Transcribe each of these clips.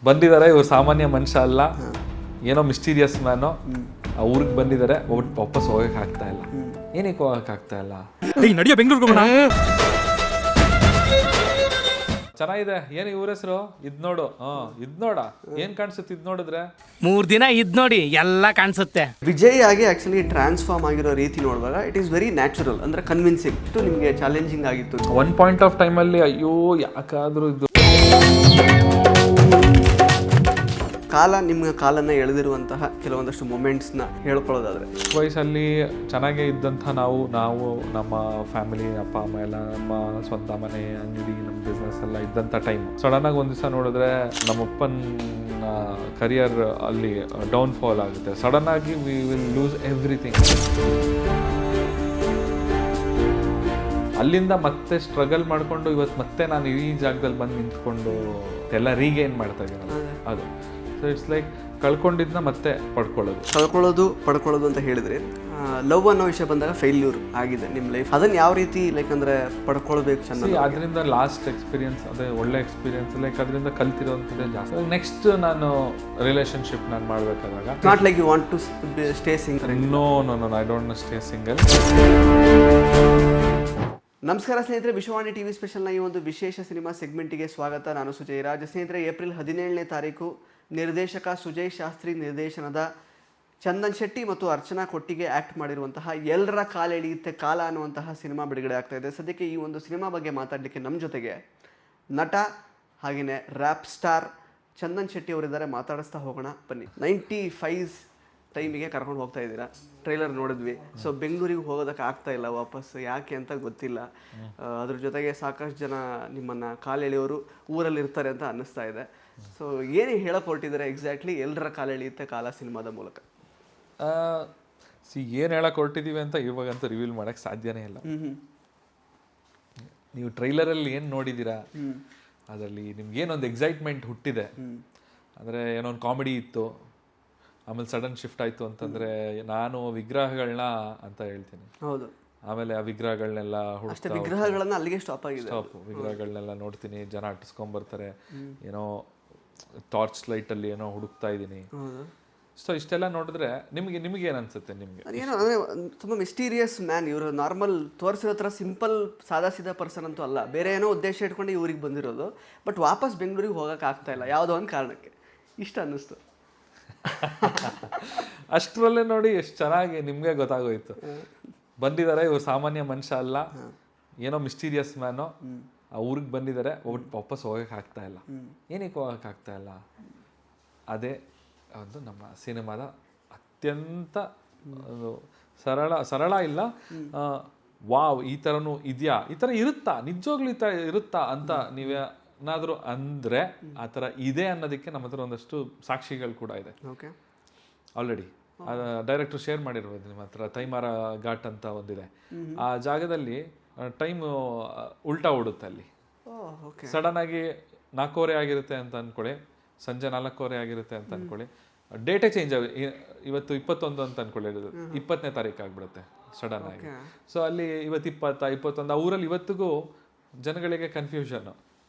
ಬಂದಿದ್ದಾರೆ ಇವ್ರು ಸಾಮಾನ್ಯ ಮನುಷ್ಯ ಅಲ್ಲ, ಏನೋ ಮಿಸ್ಟೀರಿಯಸ್ ಮ್ಯಾನು. ಆ ಊರಿಗೆ ಬಂದಿದ್ದಾರೆ, ವಾಪಸ್ ಹೋಗಕ್ಕೆ ಆಗ್ತಾ ಇಲ್ಲ. ಏನಕ್ಕೆ ಹೋಗಕ್ಕೆ ಆಗ್ತಾ ಇಲ್ಲ? ನಡಿಯ ಬೆಂಗಳೂರಿಗೆ ಹೋಗೋಣ. ಚೆನ್ನಾಗಿದೆ. ಏನು ಇವ್ರ ಹೆಸರು? ಇದ್ ನೋಡು. ಇದ್ ನೋಡ ಏನ್ ಕಾಣಿಸುತ್ತೆ? ಇದ್ ನೋಡಿದ್ರೆ 3 ದಿನ ಇದ್ ನೋಡಿ ಎಲ್ಲ ಕಾಣಿಸುತ್ತೆ. ವಿಜಯ್ ಆಗಿ ಆಕ್ಚುಲಿ ಟ್ರಾನ್ಸ್ಫಾರ್ಮ್ ಆಗಿರೋ ರೀತಿ ನೋಡುವಾಗ ಇಟ್ ಈಸ್ ವೆರಿ ನ್ಯಾಚುರಲ್, ಅಂದ್ರೆ ಕನ್ವಿನ್ಸಿಂಗ್. ಇಷ್ಟು ನಿಮಗೆ ಚಾಲೆಂಜಿಂಗ್ ಆಗಿತ್ತು ಒನ್ ಪಾಯಿಂಟ್ ಆಫ್ ಟೈಮ್ ಅಲ್ಲಿ. ಅಯ್ಯೋ ಯಾಕಾದ್ರೂ ಇದು ಕಾಲ ನಿಮ್ಮ ಕಾಲನ್ನ ಎಳೆದಿರುವಂತಹ ಕೆಲವೊಂದಷ್ಟು ಮೊಮೆಂಟ್ಸ್ನ ಹೇಳ್ಕೊಳ್ಳೋದಾದ್ರೆ, ವಯಸ್ಸಲ್ಲಿ ಚೆನ್ನಾಗೇ ಇದ್ದಂಥ ನಾವು ನಮ್ಮ ಫ್ಯಾಮಿಲಿ, ಅಪ್ಪ ಅಮ್ಮ ಎಲ್ಲ, ನಮ್ಮ ಸ್ವಂತ ಮನೆ, ಅಂಗಡಿ, ನಮ್ಮ ಬಿಸ್ನೆಸ್ ಎಲ್ಲ ಇದ್ದಂಥ ಟೈಮ್ ಸಡನ್ ಆಗಿ ಒಂದು ದಿವಸ ನೋಡಿದ್ರೆ ನಮ್ಮಪ್ಪನ ಕರಿಯರ್ ಅಲ್ಲಿ ಡೌನ್ಫಾಲ್ ಆಗುತ್ತೆ. ಸಡನ್ ಆಗಿ ವಿ ವಿಲ್ ಲೂಸ್ ಎವ್ರಿಥಿಂಗ್. ಅಲ್ಲಿಂದ ಮತ್ತೆ ಸ್ಟ್ರಗಲ್ ಮಾಡಿಕೊಂಡು ಇವತ್ತು ಮತ್ತೆ ನಾನು ಈ ಜಾಗದಲ್ಲಿ ಬಂದು ನಿಂತ್ಕೊಂಡು ಎಲ್ಲ ರೀಗೇನ್ ಮಾಡ್ತಾ ಇದ್ದೀನಿ. ಅದು ಸೊ ಇಟ್ಸ್ ಲೈಕ್ ಕಳ್ಕೊಂಡಿದ್ದನ್ನ ಮತ್ತೆ ಪಡ್ಕೊಳ್ಳೋದು ಅಂತ ಹೇಳಿದ್ರೆ, ಲವ್ ಅನ್ನೋ ವಿಷಯ ಬಂದಾಗ ಫೇಲ್ಯೂರ್ ಆಗಿದೆ ನಿಮ್ಮ ಲೈಫ್. ಅದನ್ನ ಯಾವ ರೀತಿ ಲೈಕ್ ಅಂದ್ರೆ ಪಡ್ಕೊಳ್ಬೇಕು ಚೆನ್ನಾಗಿ? ಅದರಿಂದ ಲಾಸ್ಟ್ ಎಕ್ಸ್ಪೀರಿಯನ್ಸ್, ಅದೇ ಒಳ್ಳೆ ಎಕ್ಸ್ಪೀರಿಯನ್ಸ್, ಲೈಕ್ ಅದರಿಂದ ಕಲ್ತಿರೋಂಥದ್ದೇ ಜಾಸ್ತಿ. ನೆಕ್ಸ್ಟ್ ನಾನು ರಿಲೇಶನ್ಶಿಪ್ ನಾನು ಮಾಡಬೇಕಾದಾಗ, not like you want to stay single. No I don't stay single. ನಮಸ್ಕಾರ ಸ್ನೇಹಿತರೆ, ವಿಶ್ವವಾಣಿ ಟಿವಿ ಸ್ಪೆಷಲ್ನ ಈ ಒಂದು ವಿಶೇಷ ಸಿನಿಮಾ ಸೆಗ್ಮೆಂಟಿಗೆ ಸ್ವಾಗತ. ನಾನು ಸುಜಯ್ ರಾಜ್. ಸ್ನೇಹಿತರೆ, ಏಪ್ರಿಲ್ 17ನೇ ತಾರೀಕು ನಿರ್ದೇಶಕ ಸುಜಯ್ ಶಾಸ್ತ್ರಿ ನಿರ್ದೇಶನದ ಚಂದನ್ ಶೆಟ್ಟಿ ಮತ್ತು ಅರ್ಚನಾ ಕೊಟ್ಟಿಗೆ ಆ್ಯಕ್ಟ್ ಮಾಡಿರುವಂತಹ ಎಲ್ಲರ ಕಾಲೆಳೆಯುತ್ತೆ ಕಾಲ ಅನ್ನುವಂತಹ ಸಿನಿಮಾ ಬಿಡುಗಡೆ ಆಗ್ತಾ ಇದೆ. ಸದ್ಯಕ್ಕೆ ಈ ಒಂದು ಸಿನಿಮಾ ಬಗ್ಗೆ ಮಾತಾಡಲಿಕ್ಕೆ ನಮ್ಮ ಜೊತೆಗೆ ನಟ ಹಾಗೆಯೇ ರ್ಯಾಪ್ ಸ್ಟಾರ್ ಚಂದನ್ ಶೆಟ್ಟಿ ಅವರಿದ್ದಾರೆ. ಮಾತಾಡಿಸ್ತಾ ಹೋಗೋಣ ಬನ್ನಿ. 95 ಟೈಮಿಗೆ ಕರ್ಕೊಂಡು ಹೋಗ್ತಾ ಇದ್ದೀರಾ, ಟ್ರೈಲರ್ ನೋಡಿದ್ವಿ. ಸೊ ಬೆಂಗಳೂರಿಗೆ ಹೋಗೋದಕ್ಕೆ ಆಗ್ತಾ ಇಲ್ಲ ವಾಪಸ್, ಯಾಕೆ ಅಂತ ಗೊತ್ತಿಲ್ಲ. ಅದ್ರ ಜೊತೆಗೆ ಸಾಕಷ್ಟು ಜನ ನಿಮ್ಮನ್ನು ಕಾಲೆಳೆಯೋರು ಊರಲ್ಲಿ ಇರ್ತಾರೆ ಅಂತ ಅನ್ನಿಸ್ತಾ ಇದೆ. ಸೊ ಏನು ಹೇಳಕ್ಕೆ ಹೊರಟಿದ್ದಾರೆ ಎಕ್ಸಾಕ್ಟ್ಲಿ ಎಲ್ಲರ ಕಾಲೆಳೆಯುತ್ತೆ ಕಾಲ ಸಿನಿಮಾದ ಮೂಲಕ? ಏನು ಹೇಳಕ್ಕೆ ಹೊರಟಿದ್ದೀವಿ ಅಂತ ಇವಾಗಂತೂ ರಿವೀಲ್ ಮಾಡೋಕ್ಕೆ ಸಾಧ್ಯನೇ ಇಲ್ಲ. ನೀವು ಟ್ರೈಲರಲ್ಲಿ ಏನು ನೋಡಿದ್ದೀರಾ, ಅದರಲ್ಲಿ ನಿಮ್ಗೇನೊಂದು ಎಕ್ಸೈಟ್ಮೆಂಟ್ ಹುಟ್ಟಿದೆ ಅಂದರೆ, ಏನೋ ಒಂದು ಕಾಮಿಡಿ ಇತ್ತು, ಆಮೇಲೆ ಸಡನ್ ಶಿಫ್ಟ್ ಆಯಿತು ಅಂತಂದರೆ ನಾನು ವಿಗ್ರಹಗಳನ್ನ ಅಂತ ಹೇಳ್ತೀನಿ. ಹೌದು. ಆಮೇಲೆ ಆ ವಿಗ್ರಹಗಳನ್ನೆಲ್ಲ ವಿಗ್ರಹಗಳನ್ನ ಅಲ್ಲಿಗೆ ವಿಗ್ರಹಗಳನ್ನೆಲ್ಲ ನೋಡ್ತೀನಿ, ಜನ ಅಟ್ಟಿಸ್ಕೊಂಡ್ಬರ್ತಾರೆ, ಏನೋ ಟಾರ್ಚ್ ಲೈಟಲ್ಲಿ ಏನೋ ಹುಡುಕ್ತಾ ಇದ್ದೀನಿ. ಸೊ ಇಷ್ಟೆಲ್ಲ ನೋಡಿದ್ರೆ ನಿಮಗೆ ಏನು ಅನ್ಸುತ್ತೆ? ನಿಮಗೆ ಏನೋ ಅಂದರೆ ತುಂಬ ಮಿಸ್ಟೀರಿಯಸ್ ಮ್ಯಾನ್ ಇವರು. ನಾರ್ಮಲ್ ತೋರಿಸಿರೋ ಥರ ಸಿಂಪಲ್ ಸಾದಾ ಸೀದಾ ಪರ್ಸನ್ ಅಂತೂ ಅಲ್ಲ. ಬೇರೆ ಏನೋ ಉದ್ದೇಶ ಇಟ್ಕೊಂಡು ಇವ್ರಿಗೆ ಬಂದಿರೋದು. ಬಟ್ ವಾಪಸ್ ಬೆಂಗಳೂರಿಗೆ ಹೋಗೋಕೆ ಆಗ್ತಾ ಇಲ್ಲ ಯಾವುದೋ ಒಂದು ಕಾರಣಕ್ಕೆ. ಇಷ್ಟ ಅನ್ನಿಸ್ತು. ಅಷ್ಟರಲ್ಲೇ ನೋಡಿ ಎಷ್ಟು ಚೆನ್ನಾಗಿ ನಿಮಗೆ ಗೊತ್ತಾಗೋಯ್ತು. ಬಂದಿದ್ದಾರೆ ಇವ್ರು ಸಾಮಾನ್ಯ ಮನುಷ್ಯ ಅಲ್ಲ, ಏನೋ ಮಿಸ್ಟೀರಿಯಸ್ ಮ್ಯಾನು. ಆ ಊರಿಗೆ ಬಂದಿದ್ದಾರೆ, ವಾಪಸ್ ಹೋಗಕ್ಕೆ ಆಗ್ತಾ ಇಲ್ಲ. ಏನಕ್ಕೆ ಹೋಗಕ್ಕೆ ಆಗ್ತಾ ಇಲ್ಲ? ಅದೇ ಒಂದು ನಮ್ಮ ಸಿನಿಮಾದ ಅತ್ಯಂತ ಸರಳ ಇಲ್ಲ, ವಾವ್ ಈ ಥರನೂ ಇದೆಯಾ, ಈ ಥರ ಇರುತ್ತಾ, ನಿಜವಾಗ್ಲೂ ಈ ಥರ ಇರುತ್ತಾ ಅಂತ ನೀವೇನಾದರೂ ಅಂದರೆ ಆ ಥರ ಇದೆ ಅನ್ನೋದಕ್ಕೆ ನಮ್ಮ ಹತ್ರ ಒಂದಷ್ಟು ಸಾಕ್ಷಿಗಳು ಕೂಡ ಇದೆ. ಓಕೆ, ಆಲ್ರೆಡಿ ಡೈರೆಕ್ಟರ್ ಶೇರ್ ಮಾಡಿರ್ಬೋದು ನಿಮ್ಮ ಹತ್ರ. ತೈಮಾರ ಘಾಟ್ ಅಂತ ಒಂದಿದೆ. ಆ ಜಾಗದಲ್ಲಿ ಟೈಮ್ ಉಲ್ಟಾ ಓಡುತ್ತೆ. ಅಲ್ಲಿ ಸಡನ್ ಆಗಿ 4:15 ಆಗಿರುತ್ತೆ ಅಂತ ಅನ್ಕೊಳ್ಳಿ, ಸಂಜೆ 4:15 ಆಗಿರುತ್ತೆ ಅಂತ ಅನ್ಕೊಳ್ಳಿ, ಡೇಟೇ ಚೇಂಜ್ ಇವತ್ತು 21 ಅಂತ ಅನ್ಕೊಳ್ಳಿ, 20ನೇ ತಾರೀಕು ಆಗ್ಬಿಡುತ್ತೆ ಸಡನ್ ಆಗಿ. ಸೊ ಅಲ್ಲಿ ಇವತ್ತು 20, 21 ಆ ಊರಲ್ಲಿ ಇವತ್ತಿಗೂ ಜನಗಳಿಗೆ ಕನ್ಫ್ಯೂಷನ್.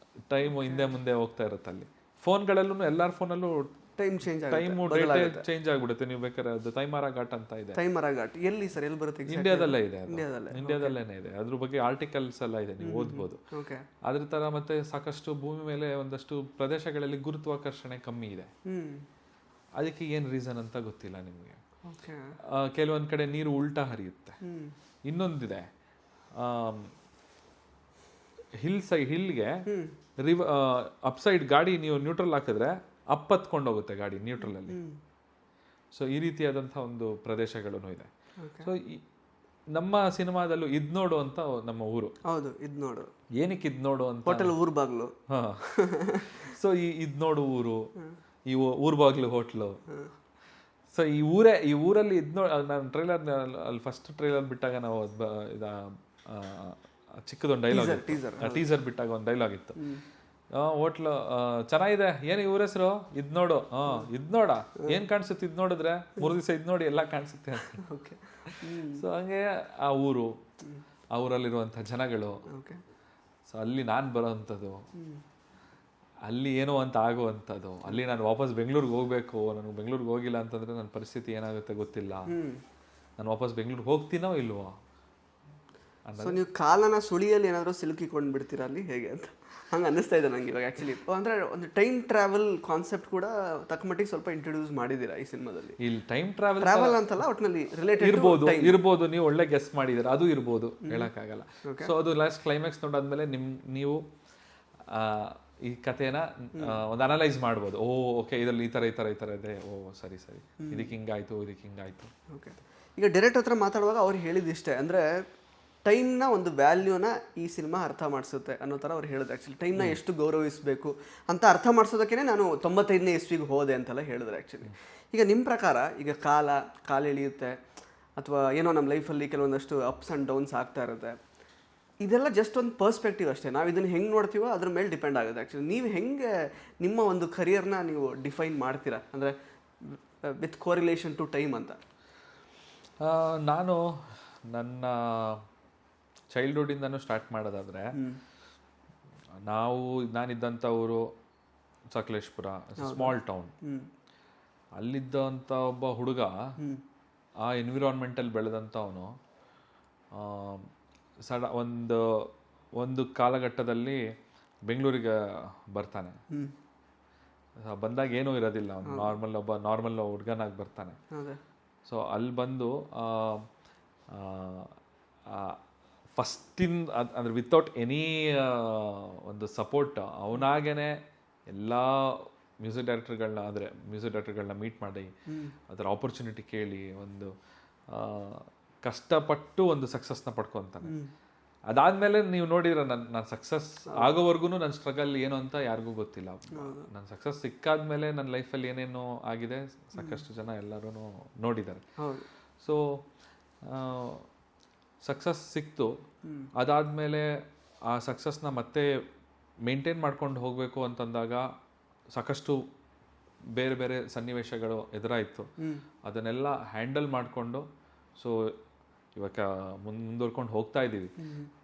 ಟೈಮು ಹಿಂದೆ ಮುಂದೆ ಹೋಗ್ತಾ ಇರುತ್ತೆ. ಅಲ್ಲಿ ಫೋನ್ಗಳಲ್ಲೂ ಎಲ್ಲರ ಫೋನಲ್ಲೂ ಟೈಮು ಡೇಟೇ ಚೇಂಜ್ ಆಗ್ಬಿಡುತ್ತೆ. ನೀವು ಬೇಕಾದ್ರೆ ಅದು ತೈಮಾರ ಘಾಟ್ ಅಂತ ಇದೆ. ತೈಮಾರ ಘಾಟ್ ಎಲ್ಲಿ ಸರ್, ಎಲ್ಲಿ ಬರುತ್ತೆ? ಇಂಡಿಯಾದಲ್ಲೇ ಇದೆ, ಇಂಡಿಯಾದಲ್ಲೇನೆ ಇದೆ. ಅದ್ರ ಬಗ್ಗೆ ಆರ್ಟಿಕಲ್ಸ್ ಎಲ್ಲ ಇದೆ, ನೀವು ಓದ್ಬೋದು. ಅದ್ರ ತರ ಮತ್ತೆ ಸಾಕಷ್ಟು ಭೂಮಿ ಮೇಲೆ ಒಂದಷ್ಟು ಪ್ರದೇಶಗಳಲ್ಲಿ ಗುರುತ್ವಾಕರ್ಷಣೆ ಕಮ್ಮಿ ಇದೆ. ಅದಕ್ಕೆ ಏನ್ ರೀಸನ್ ಅಂತ ಗೊತ್ತಿಲ್ಲ ನಿಮಗೆ. ಕೆಲವೊಂದ್ ಕಡೆ ನೀರು ಉಲ್ಟಾ ಹರಿಯುತ್ತೆ. ಇನ್ನೊಂದಿದೆ, ಹಿಲ್ಗೆ ಅಪ್ಸೈಡ್ ಗಾಡಿ ನೀವು ನ್ಯೂಟ್ರಲ್ ಹಾಕಿದ್ರೆ ಹತ್ಕೊಂಡು ಹೋಗುತ್ತೆ ಗಾಡಿ ನ್ಯೂಟ್ರಲ್ ಅಲ್ಲಿ. ಸೊ ಈ ರೀತಿಯಾದಂಥ ಒಂದು ಪ್ರದೇಶಗಳೂ ಇದೆ. ಸೊ ನಮ್ಮ ಸಿನಿಮಾದಲ್ಲೂ ಇದ್ ನೋಡು ಅಂತ ನಮ್ಮ ಊರು. ಹೌದು, ಇದ್ ನೋಡು. ಏನಕ್ಕೆ ಇದ್ ನೋಡು ಅಂತ? ಹೋಟೆಲ್ ಊರ್ ಬಾಗ್ಲು. ಸೊ ಈ ಇದ್ ನೋಡು ಊರು, ಈ ಊರ್ ಬಾಗ್ಲು ಹೋಟ್ಲು. ಸೊ ಈ ಊರಲ್ಲಿ ಇದ್ ನೋಡು. ನಾನು ಟ್ರೈಲರ್ ಅಲ್ಲಿ ಫಸ್ಟ್ ಟ್ರೈಲರ್ ಬಿಟ್ಟಾಗ ನಾವು ಚಿಕ್ಕದೊಂದು ಡೈಲಾಗ್, ಟೀಸರ್ ಬಿಟ್ಟಾಗ ಒಂದು ಡೈಲಾಗ್ ಇತ್ತು. ಹೋಟ್ಲು ಚೆನ್ನಾಗಿದೆ, ಏನು ಇವ್ರ ಹೆಸರು? ಇದ್ ನೋಡು. ಇದ್ ನೋಡ ಏನ್ ಕಾಣಿಸುತ್ತೆ? ಇದ್ ನೋಡಿದ್ರೆ 3 ದಿವಸ ಇದ್ ನೋಡಿ ಎಲ್ಲ ಕಾಣಿಸುತ್ತೆ. ಸೊ ಹಂಗೆ ಆ ಊರು, ಆ ಊರಲ್ಲಿರುವಂಥ ಜನಗಳು. ಸೊ ಅಲ್ಲಿ ನಾನು ಬರೋವಂಥದ್ದು ಅಲ್ಲಿ ಏನೋ ಅಂತ ಆಗುವಂಥದ್ದು. ಅಲ್ಲಿ ನಾನು ವಾಪಸ್ ಬೆಂಗಳೂರಿಗೆ ಹೋಗಬೇಕು, ನನಗೆ ಬೆಂಗಳೂರಿಗೆ ಹೋಗಿಲ್ಲ ಅಂತಂದರೆ ನನ್ನ ಪರಿಸ್ಥಿತಿ ಏನಾಗುತ್ತೆ ಗೊತ್ತಿಲ್ಲ, ನಾನು ವಾಪಸ್ ಬೆಂಗಳೂರಿಗೆ ಹೋಗ್ತೀನೋ ಇಲ್ವೋ. ಸೊ ನೀವು ಕಾಲನ ಸುಳಿಯಲ್ಲಿ ಏನಾದರೂ ಸಿಲುಕಿಕೊಂಡು ಬಿಡ್ತೀರಾ ಅಲ್ಲಿ ಹೇಗೆ ಅಂತ ಹಂಗೆ ಅನ್ನಿಸ್ತಾ ಇದೆ ನಂಗೆ ಇವಾಗ ಆ್ಯಕ್ಚುಲಿ. ಅಂದರೆ ಒಂದು ಟೈಮ್ ಟ್ರಾವೆಲ್ ಕಾನ್ಸೆಪ್ಟ್ ಕೂಡ ತಕ್ಕ ಮಟ್ಟಿಗೆ ಸ್ವಲ್ಪ ಇಂಟ್ರೊಡ್ಯೂಸ್ ಮಾಡಿದ್ದೀರಾ ಈ ಸಿನಿಮಾದಲ್ಲಿ. ಇಲ್ಲಿ ಟೈಮ್ ಟ್ರಾವೆಲ್ ಅಂತಲ್ಲ, ಒಟ್ಟಿನಲ್ಲಿ ರಿಲೇಟೆಡ್ ಇರ್ಬೋದು. ನೀವು ಒಳ್ಳೆ ಗೆಸ್ ಮಾಡಿದ್ದೀರಾ, ಅದು ಇರ್ಬೋದು, ಹೇಳೋಕ್ಕಾಗಲ್ಲ. ಸೊ ಅದು ಲಾಸ್ಟ್ ಕ್ಲೈಮ್ಯಾಕ್ಸ್ ನೋಡಾದ್ಮೇಲೆ ನೀವು ಈ ಕಥೆನ ಒಂದು ಅನಲೈಸ್ ಮಾಡ್ಬೋದು. ಓಕೆ ಇದರಲ್ಲಿ ಈ ಥರ ಇದೆ, ಸರಿ ಇದಕ್ಕೆ ಹಿಂಗಾಯ್ತು. ಓಕೆ, ಈಗ ಡೈರೆಕ್ಟ್ ಹತ್ರ ಮಾತಾಡುವಾಗ ಅವ್ರು ಹೇಳಿದಿಷ್ಟೇ, ಅಂದರೆ ಟೈಮ್ನ ಒಂದು ವ್ಯಾಲ್ಯೂನ ಈ ಸಿನಿಮಾ ಅರ್ಥ ಮಾಡಿಸುತ್ತೆ ಅನ್ನೋ ಥರ ಅವ್ರು ಹೇಳಿದ್ರು. ಆ್ಯಕ್ಚುಲಿ ಟೈಮ್ನ ಎಷ್ಟು ಗೌರವಿಸಬೇಕು ಅಂತ ಅರ್ಥ ಮಾಡಿಸೋದಕ್ಕೇ ನಾನು 95ನೇ ಇಸ್ವಿಗೆ ಹೋದೆ ಅಂತೆಲ್ಲ ಹೇಳಿದ್ರು ಆ್ಯಕ್ಚುಲಿ. ಈಗ ನಿಮ್ಮ ಪ್ರಕಾರ ಈಗ ಕಾಲ ಎಳೆಯುತ್ತೆ ಅಥವಾ ಏನೋ ನಮ್ಮ ಲೈಫಲ್ಲಿ ಕೆಲವೊಂದಷ್ಟು ಅಪ್ಸ್ ಆ್ಯಂಡ್ ಡೌನ್ಸ್ ಆಗ್ತಾ ಇರುತ್ತೆ, ಇದೆಲ್ಲ ಜಸ್ಟ್ ಒಂದು ಪರ್ಸ್ಪೆಕ್ಟಿವ್ ಅಷ್ಟೇ. ನಾವು ಇದನ್ನು ಹೆಂಗೆ ನೋಡ್ತೀವೋ ಅದ್ರ ಮೇಲೆ ಡಿಪೆಂಡ್ ಆಗುತ್ತೆ ಆ್ಯಕ್ಚುಲಿ. ನೀವು ಹೆಂಗೆ ನಿಮ್ಮ ಒಂದು ಕರಿಯರ್ನ ನೀವು ಡಿಫೈನ್ ಮಾಡ್ತೀರಾ, ಅಂದರೆ ವಿತ್ ಕೋರಿಲೇಷನ್ ಟು ಟೈಮ್ ಅಂತ? ನಾನು ನನ್ನ ಚೈಲ್ಡ್ಹುಡ್ಡಿಂದನೂ ಸ್ಟಾರ್ಟ್ ಮಾಡೋದಾದರೆ, ನಾನಿದ್ದಂಥ ಊರು ಸಕಲೇಶ್ಪುರ, ಸ್ಮಾಲ್ ಟೌನ್. ಅಲ್ಲಿದ್ದಂಥ ಒಬ್ಬ ಹುಡುಗ ಆ ಎನ್ವಿರಾನ್ಮೆಂಟಲ್ಲಿ ಬೆಳೆದಂಥವನು ಒಂದು ಕಾಲಘಟ್ಟದಲ್ಲಿ ಬೆಂಗಳೂರಿಗೆ ಬರ್ತಾನೆ. ಬಂದಾಗ ಏನೂ ಇರೋದಿಲ್ಲ, ಅವನು ನಾರ್ಮಲ್ ಹುಡುಗನಾಗಿ ಬರ್ತಾನೆ. ಸೊ ಅಲ್ಲಿ ಬಂದು ಅಂದರೆ ವಿತೌಟ್ ಎನಿ ಒಂದು ಸಪೋರ್ಟ್ ಅವನಾಗೇನೆ ಎಲ್ಲ ಮ್ಯೂಸಿಕ್ ಡೈರೆಕ್ಟರ್ಗಳನ್ನ ಮೀಟ್ ಮಾಡಿ ಅದರ ಆಪರ್ಚುನಿಟಿ ಕೇಳಿ ಒಂದು ಕಷ್ಟಪಟ್ಟು ಒಂದು ಸಕ್ಸಸ್ನ ಪಡ್ಕೊತಾನೆ. ಅದಾದಮೇಲೆ ನೀವು ನೋಡಿದ್ರೆ ನಾನು ಸಕ್ಸಸ್ ಆಗೋವರೆಗೂ ನನ್ನ ಸ್ಟ್ರಗಲ್ ಏನು ಅಂತ ಯಾರಿಗೂ ಗೊತ್ತಿಲ್ಲ. ನನ್ನ ಸಕ್ಸಸ್ ಸಿಕ್ಕಾದ್ಮೇಲೆ ನನ್ನ ಲೈಫಲ್ಲಿ ಏನೇನು ಆಗಿದೆ ಸಾಕಷ್ಟು ಜನ ಎಲ್ಲರೂ ನೋಡಿದ್ದಾರೆ. ಸೊ ಸಕ್ಸಸ್ ಸಿಕ್ತು, ಅದಾದಮೇಲೆ ಆ ಸಕ್ಸಸ್ನ ಮತ್ತೆ ಮೇಂಟೈನ್ ಮಾಡ್ಕೊಂಡು ಹೋಗಬೇಕು ಅಂತಂದಾಗ ಸಾಕಷ್ಟು ಬೇರೆ ಬೇರೆ ಸನ್ನಿವೇಶಗಳು ಎದುರಾಯಿತು. ಅದನ್ನೆಲ್ಲ ಹ್ಯಾಂಡಲ್ ಮಾಡಿಕೊಂಡು ಸೊ ಇವಾಗ ಮುಂದುವರ್ಕೊಂಡು ಹೋಗ್ತಾ ಇದ್ದೀವಿ.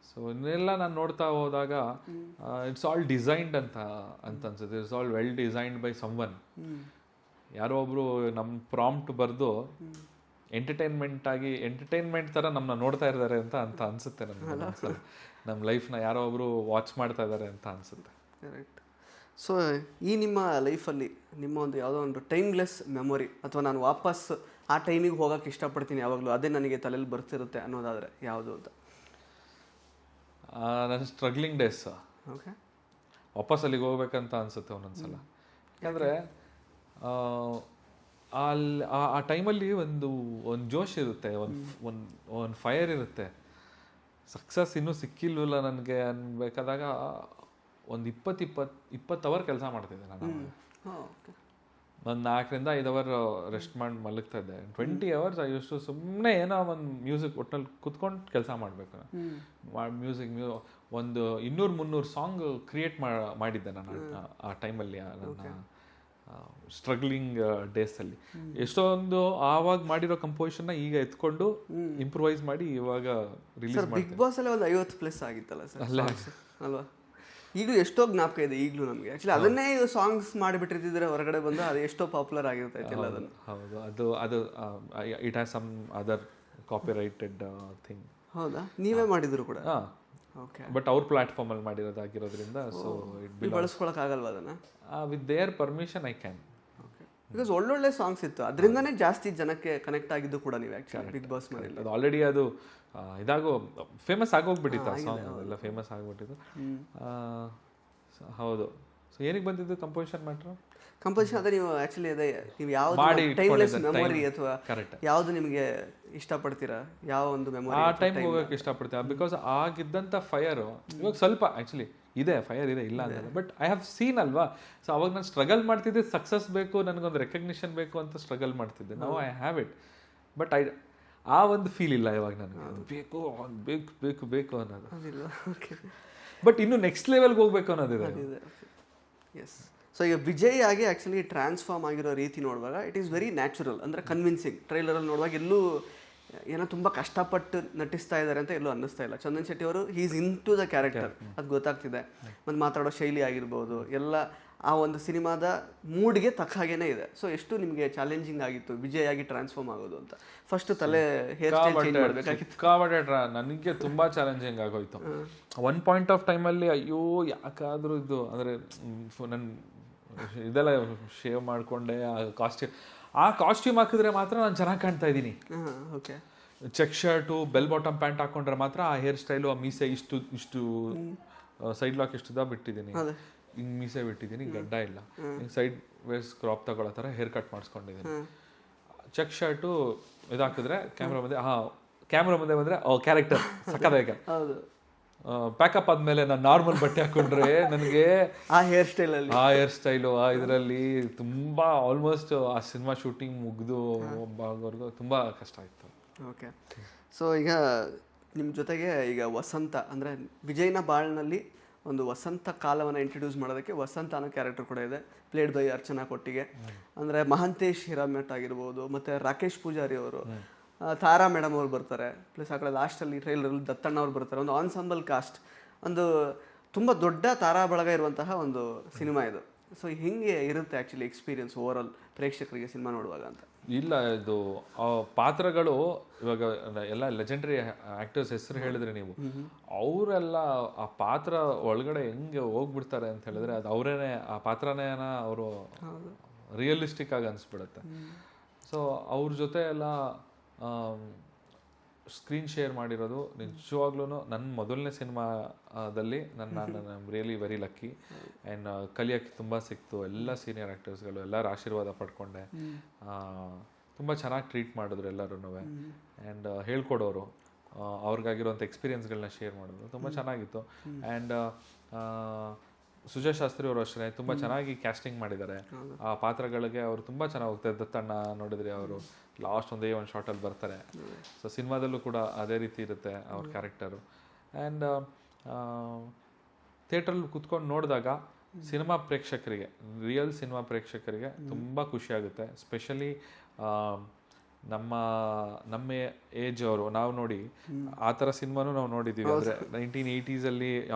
ಸೊ ಇನ್ನೆಲ್ಲ ನಾನು ನೋಡ್ತಾ ಹೋದಾಗ ಇಟ್ಸ್ ಆಲ್ ಡಿಸೈನ್ಡ್ ಅಂತ ಅನ್ಸುತ್ತೆ. It's all well designed by someone. ಯಾರೋ ಒಬ್ರು ನಮ್ಮ ಪ್ರಾಂಪ್ಟ್ ಬರೆದು ಎಂಟರ್ಟೈನ್ಮೆಂಟ್ ಥರ ನಮ್ಮನ್ನ ನೋಡ್ತಾ ಇದ್ದಾರೆ ಅಂತ ಅನ್ಸುತ್ತೆ. ನಮ್ಮ ಲೈಫ್ನ ಯಾರೋ ಒಬ್ರು ವಾಚ್ ಮಾಡ್ತಾ ಇದ್ದಾರೆ ಅಂತ ಅನ್ಸುತ್ತೆ. ಕರೆಕ್ಟ್. ಸೊ ಈ ನಿಮ್ಮ ಲೈಫಲ್ಲಿ ನಿಮ್ಮ ಒಂದು ಯಾವುದೋ ಒಂದು ಟೈಮ್ಲೆಸ್ ಮೆಮೊರಿ ಅಥವಾ ನಾನು ವಾಪಸ್ ಆ ಟೈಮಿಗೆ ಹೋಗೋಕೆ ಇಷ್ಟಪಡ್ತೀನಿ ಯಾವಾಗಲೂ, ಅದೇ ನನಗೆ ತಲೆಯಲ್ಲಿ ಬರ್ತಿರುತ್ತೆ ಅನ್ನೋದಾದರೆ ಯಾವುದು ಅಂತ? ನನ್ನ ಸ್ಟ್ರಗ್ಲಿಂಗ್ ಡೇಸ್. ಓಕೆ, ವಾಪಸ್ ಅಲ್ಲಿಗೆ ಹೋಗ್ಬೇಕಂತ ಅನಿಸುತ್ತೆ ಒಂದೊಂದ್ಸಲ. ಯಾಕಂದರೆ ಆ ಟೈಮಲ್ಲಿ ಒಂದು ಜೋಶ್ ಇರುತ್ತೆ, ಒಂದು ಫೈರ್ ಇರುತ್ತೆ. ಸಕ್ಸಸ್ ಇನ್ನೂ ಸಿಕ್ಕಿಲ್ವಲ್ಲ ನನಗೆ ಅನ್ಬೇಕಾದಾಗ ಒಂದು 20 ಅವರ್ ಕೆಲಸ ಮಾಡ್ತಿದ್ದೆ ನಾನು. ಒಂದು 4 ರಿಂದ 5 ಅವರ್ ರೆಸ್ಟ್ ಮಾಡಿ ಮಲಗ್ತಾ ಇದ್ದೆ. 20 ಅವರ್ಸ್ ಅಷ್ಟು ಸುಮ್ಮನೆ ಏನೋ ಒಂದು ಮ್ಯೂಸಿಕ್ ಒಟ್ಟಿನಲ್ಲಿ ಕುತ್ಕೊಂಡು ಕೆಲಸ ಮಾಡಬೇಕು. ಒಂದು 200-300 ಸಾಂಗ್ ಕ್ರಿಯೇಟ್ ಮಾಡಿದ್ದೆ ನಾನು ಆ ಟೈಮಲ್ಲಿ, ನನ್ನ ಸ್ಟ್ರಗ್ಲಿಂಗ್ ಡೇಸಲ್ಲಿ. ಎಷ್ಟೊಂದು ಆವಾಗ ಮಾಡಿರೋ ಕಂಪೋಸಿಷನ್ನ ಈಗ ಎತ್ಕೊಂಡು ಇಂಪ್ರೂವೈಸ್ ಮಾಡಿ ಇವಾಗ ರಿಲೀಸ್ ಮಾಡಿ. ಬಿಗ್ ಬಾಸ್ ಅಲ್ಲಿ ಒಂದು 50+ ಆಗಿತ್ತಲ್ಲ ಸರ್ ಅಲ್ವಾ? ಈಗಲೂ ಎಷ್ಟೋ ಜ್ಞಾಪಕ ಇದೆ ಈಗಲೂ ನಮಗೆ. ಆ್ಯಕ್ಚುಲಿ ಅದನ್ನೇ ಸಾಂಗ್ಸ್ ಮಾಡಿಬಿಟ್ಟಿರ್ತಿದ್ರೆ ಹೊರಗಡೆ ಬಂದು ಅದು ಎಷ್ಟೋ ಪಾಪ್ಯುಲರ್ ಆಗಿರ್ತೈತಿಲ್ಲ ಅದನ್ನು. ಹೌದು, ಅದು it has some other copyrighted thing. ಹೌದಾ? ನೀವೇ ಮಾಡಿದ್ರು ಕೂಡ? ಓಕೆ. ಬಟ್ ಅವ್ರ ಪ್ಲಾಟ್ಫಾರ್ಮಲ್ಲಿ ಮಾಡಿರೋದಾಗಿರೋದ್ರಿಂದ ಸೊ ಇಟ್ ಬಳಸ್ಕೊಳಕ್ಕಾಗಲ್ವ ಅದನ್ನು? With their permission I can. Because ಒಳ್ಳೊಳ್ಳೆ ಸಾಂಗ್ಸ್ ಇತ್ತು, ಅದರಿಂದನೇ ಜಾಸ್ತಿ ಜನಕ್ಕೆ ಕನೆಕ್ಟ್ ಆಗಿದ್ದು ಕೂಡ ನೀವು ಆ್ಯಕ್ಚುಲಿ ಬಿಗ್ ಬಾಸ್ ಮೇಲೆ. ಅದು ಆಲ್ರೆಡಿ ಅದು ಫೇಮಸ್ ಆಗೋಗ್ಬಿಟ್ಟಿತ್ತು, ಆ ಸಾಂಗ್ ಎಲ್ಲ ಫೇಮಸ್ ಆಗಿಬಿಟ್ಟಿತ್ತು. ಹೌದು. ಸೊ ಏನಕ್ಕೆ ಬಂದಿದ್ದು ಕಂಪೋಸಿಷನ್ ಮ್ಯಾಟ್ರು? ಕಂಪೋಸಿಷನ್ ಅದೇ ನೀವು ಆ್ಯಕ್ಚುಲಿ ಅದೇ ನೀವು ಯಾವುದು ಟೈಮ್ಲೆಸ್ ಮೆಮೊರಿ ಅಥವಾ ಯಾವುದು ನಿಮಗೆ ಇಷ್ಟಪಡ್ತೀರಾ, ಯಾವ ಒಂದು ಮೆಮೊರಿ ಆ ಟೈಮ್ ಹೋಗೋಕೆ ಇಷ್ಟಪಡ್ತೀರಾ? ಬಿಕಾಸ್ ಆಗಿದ್ದಂಥ ಫೈರು ಇವಾಗ ಸ್ವಲ್ಪ ಆ್ಯಕ್ಚುಲಿ ಇದೆ, ಫೈರ್ ಇದೆ, ಇಲ್ಲ ಅಂತಲ್ಲ. ಬಟ್ ಐ ಹ್ಯಾವ್ ಸೀನ್ ಅಲ್ವಾ. ಸೊ ಅವಾಗ ನಾನು ಸ್ಟ್ರಗಲ್ ಮಾಡ್ತಿದ್ದೆ, ಸಕ್ಸಸ್ ಬೇಕು, ನನಗೊಂದು ರೆಕಗ್ನಿಷನ್ ಬೇಕು ಅಂತ ಸ್ಟ್ರಗಲ್ ಮಾಡ್ತಿದ್ದೆ. ನಾವು ಐ ಹ್ಯಾವ್ ಇಟ್, ಬಟ್ ಆ ಒಂದು ಫೀಲ್ ಇಲ್ಲ ಇವಾಗ ನನಗೆ. ಬೇಕು ಬೇಕು ಬೇಕು ಬೇಕು ಅನ್ನೋದು. ಬಟ್ ಇನ್ನು ನೆಕ್ಸ್ಟ್ ಲೆವೆಲ್ಗೆ ಹೋಗ್ಬೇಕು ಅನ್ನೋದಿದೆ. ಎಸ್. ಸೊ ಈಗ ವಿಜಯ್ ಆಗಿ ಆ್ಯಕ್ಚುಲಿ ಟ್ರಾನ್ಸ್ಫಾರ್ಮ್ ಆಗಿರೋ ರೀತಿ ನೋಡುವಾಗ ಇಟ್ ಈಸ್ ವೆರಿ ನ್ಯಾಚುರಲ್, ಅಂದರೆ ಕನ್ವಿನ್ಸಿಂಗ್. ಟ್ರೈಲರಲ್ಲಿ ನೋಡುವಾಗ ಎಲ್ಲೂ ಏನೋ ತುಂಬ ಕಷ್ಟಪಟ್ಟು ನಟಿಸ್ತಾ ಇದ್ದಾರೆ ಅಂತ ಎಲ್ಲೂ ಅನ್ನಿಸ್ತಾ ಇಲ್ಲ. ಚಂದನ್ ಶೆಟ್ಟಿ ಅವರು he is into the character, ಅದು ಗೊತ್ತಾಗ್ತಿದೆ. ಮತ್ತು ಮಾತಾಡೋ ಶೈಲಿ ಆಗಿರ್ಬೋದು ಎಲ್ಲ ಆ ಒಂದು ಸಿನಿಮಾದ ಮೂಡ್ಗೆ ತಕ್ಕ ಹಾಗೇನೆ ಇದೆ. ಸೊ ಎಷ್ಟು ನಿಮಗೆ ಚಾಲೆಂಜಿಂಗ್ ಆಗಿತ್ತು ವಿಜಯ್ ಆಗಿ ಟ್ರಾನ್ಸ್ಫಾರ್ಮ್ ಆಗೋದು ಅಂತ? ಫಸ್ಟ್ ತಲೆ ಹೇರ್ ಸ್ಟೈಲ್ ಚೇಂಜ್ ಮಾಡಬೇಕಾಗಿತ್ತು. ನನಗೆ ತುಂಬಾ ಚಾಲೆಂಜಿಂಗ್ ಆಗೋಯ್ತು. ಒನ್ ಪಾಯಿಂಟ್ ಆಫ್ ಟೈಮಲ್ಲಿ ಅಯ್ಯೋ ಯಾಕಾದ್ರೂ ಇದು ಅಂದರೆ ನನ್ನ ಇದೆಲ್ಲ ಶೇವ್ ಮಾಡಿಕೊಂಡೆ, ಆ ಕಾಸ್ಟ್ಯೂಮ್ ಹಾಕಿದ್ರೆ ಮಾತ್ರ ನಾನು ಚೆನ್ನಾಗಿ ಕಾಣ್ತಾ ಇದ್ದೀನಿ. Okay, check shirt bell bottom pant ಹಾಕೊಂಡ್ರೆ ಮಾತ್ರ ಆ ಹೇರ್ ಸ್ಟೈಲು, ಆ ಮೀಸೆ ಇಷ್ಟು ಸೈಡ್ ಲಾಕ್ ಇಷ್ಟುದ ಬಿಟ್ಟಿದ್ದೀನಿ, ಹಿಂಗೆ ಮೀಸೆ ಬಿಟ್ಟಿದ್ದೀನಿ, ಗಡ್ಡ ಇಲ್ಲ, ಹಿಂಗೆ ಸೈಡ್ ವೇಸ್ ಕ್ರಾಪ್ ತಗೊಳ್ಳೋ ಥರ ಹೇರ್ ಕಟ್ ಮಾಡಿಸ್ಕೊಂಡಿದ್ದೀನಿ. ಚೆಕ್ ಶರ್ಟು ಇದಾಕಿದ್ರೆ ಕ್ಯಾಮ್ರಾ ಮುಂದೆ ಬಂದರೆ ಕ್ಯಾರೆಕ್ಟರ್ ಸಕ್ಕದಾಗಿ. ಪ್ಯಾಕಪ್ ಆದ್ಮೇಲೆ ನಾನು ನಾರ್ಮಲ್ ಬಟ್ಟೆ ಹಾಕೊಂಡ್ರೆ ನನಗೆ ಆ ಹೇರ್ ಸ್ಟೈಲು ಆ ಇದರಲ್ಲಿ ತುಂಬಾ ಆಲ್ಮೋಸ್ಟ್ ಆ ಸಿನಿಮಾ ಶೂಟಿಂಗ್ ಮುಗಿದು ಬಾಗೋರ್ಗು ತುಂಬಾ ಕಷ್ಟ ಆಯ್ತು. ಓಕೆ, ಸೊ ಈಗ ನಿಮ್ಮ ಜೊತೆಗೆ ಈಗ ವಸಂತ ಅಂದರೆ ವಿಜಯ್ನ ಬಾಳ್ನಲ್ಲಿ ಒಂದು ವಸಂತ ಕಾಲವನ್ನು ಇಂಟ್ರೊಡ್ಯೂಸ್ ಮಾಡೋದಕ್ಕೆ ವಸಂತ ಅನ್ನೋ ಕ್ಯಾರೆಕ್ಟರ್ ಕೂಡ ಇದೆ, ಪ್ಲೇಡ್ ಬೈ ಅರ್ಚನಾ ಕೊಟ್ಟಿಗೆ. ಅಂದರೆ ಮಹಂತೇಶ್ ಹಿರಾಮಠ್ ಆಗಿರ್ಬೋದು, ಮತ್ತು ರಾಕೇಶ್ ಪೂಜಾರಿ ಅವರು, ತಾರಾ ಮೇಡಮ್ ಅವ್ರು ಬರ್ತಾರೆ, ಪ್ಲಸ್ ಆ ಕಡೆ ಲಾಸ್ಟಲ್ಲಿ ಟ್ರೈಲರಲ್ಲಿ ದತ್ತಣ್ಣ ಅವ್ರು ಬರ್ತಾರೆ. ಒಂದು ಆನ್ಸಂಬಲ್ ಕಾಸ್ಟ್, ಒಂದು ತುಂಬ ದೊಡ್ಡ ತಾರಾ ಬಳಗ ಇರುವಂತಹ ಒಂದು ಸಿನಿಮಾ ಇದು. ಸೊ ಹಿಂಗೆ ಇರುತ್ತೆ ಆ್ಯಕ್ಚುಲಿ ಎಕ್ಸ್ಪೀರಿಯನ್ಸ್ ಓವರ್ ಆಲ್ ಪ್ರೇಕ್ಷಕರಿಗೆ ಸಿನಿಮಾ ನೋಡುವಾಗ ಅಂತ? ಇಲ್ಲ, ಇದು ಪಾತ್ರಗಳು ಇವಾಗ ಎಲ್ಲ ಲೆಜೆಂಡರಿ ಆಕ್ಟರ್ಸ್ ಹೆಸರು ಹೇಳಿದ್ರೆ ನೀವು, ಅವರೆಲ್ಲ ಆ ಪಾತ್ರ ಒಳಗಡೆ ಹೆಂಗೆ ಹೋಗ್ಬಿಡ್ತಾರೆ ಅಂತ ಹೇಳಿದ್ರೆ ಅದು ಅವರೇನೆ ಆ ಪಾತ್ರನೇ ಅವರು ರಿಯಲಿಸ್ಟಿಕ್ ಆಗಿ ಅನಿಸ್ಬಿಡುತ್ತೆ. ಸೊ ಅವ್ರ ಜೊತೆ ಎಲ್ಲ ಸ್ಕ್ರೀನ್ ಶೇರ್ ಮಾಡಿರೋದು ನಿಜವಾಗ್ಲೂ ನನ್ನ ಮೊದಲನೇ ಸಿನಿಮಾದಲ್ಲಿ ನಾನು ರಿಯಲಿ ವೆರಿ ಲಕ್ಕಿ. ಆ್ಯಂಡ್ ಕಲಿಯೋಕ್ಕೆ ತುಂಬ ಸಿಕ್ತು. ಎಲ್ಲ ಸೀನಿಯರ್ ಆ್ಯಕ್ಟರ್ಸ್ಗಳು ಎಲ್ಲರ ಆಶೀರ್ವಾದ ಪಡ್ಕೊಂಡೆ. ತುಂಬ ಚೆನ್ನಾಗಿ ಟ್ರೀಟ್ ಮಾಡಿದ್ರು ಎಲ್ಲರೂ. ಆ್ಯಂಡ್ ಹೇಳ್ಕೊಡೋರು, ಅವ್ರಿಗಾಗಿರೋಂಥ ಎಕ್ಸ್ಪೀರಿಯನ್ಸ್ಗಳನ್ನ ಶೇರ್ ಮಾಡೋದು ತುಂಬ ಚೆನ್ನಾಗಿತ್ತು. ಆ್ಯಂಡ್ ಸುಜಯ್ ಶಾಸ್ತ್ರಿ ಅವರು ಅಷ್ಟೇ ತುಂಬ ಚೆನ್ನಾಗಿ ಕ್ಯಾಸ್ಟಿಂಗ್ ಮಾಡಿದ್ದಾರೆ ಆ ಪಾತ್ರಗಳಿಗೆ. ಅವರು ತುಂಬ ಚೆನ್ನಾಗಿ ಹೋಗ್ತಾರೆ. ದತ್ತಣ್ಣ ನೋಡಿದ್ರೆ ಅವರು ಲಾಸ್ಟ್ ಒಂದು ಶಾರ್ಟಲ್ಲಿ ಬರ್ತಾರೆ. ಸೊ ಸಿನಿಮಾದಲ್ಲೂ ಕೂಡ ಅದೇ ರೀತಿ ಇರುತ್ತೆ ಅವ್ರ ಕ್ಯಾರೆಕ್ಟರು. ಆ್ಯಂಡ್ ಥಿಯೇಟ್ರಲ್ಲಿ ಕುತ್ಕೊಂಡು ನೋಡಿದಾಗ ಸಿನಿಮಾ ಪ್ರೇಕ್ಷಕರಿಗೆ, ರಿಯಲ್ ಸಿನಿಮಾ ಪ್ರೇಕ್ಷಕರಿಗೆ ತುಂಬ ಖುಷಿಯಾಗುತ್ತೆ. ಸ್ಪೆಷಲಿ ನಮ್ಮ ಏಜ್ ಅವರು, ನಾವು ನೋಡಿ ಆ ಥರ ಸಿನಿಮಾನು ನಾವು ನೋಡಿದ್ದೀವಿ. ಅಂದರೆ 1980s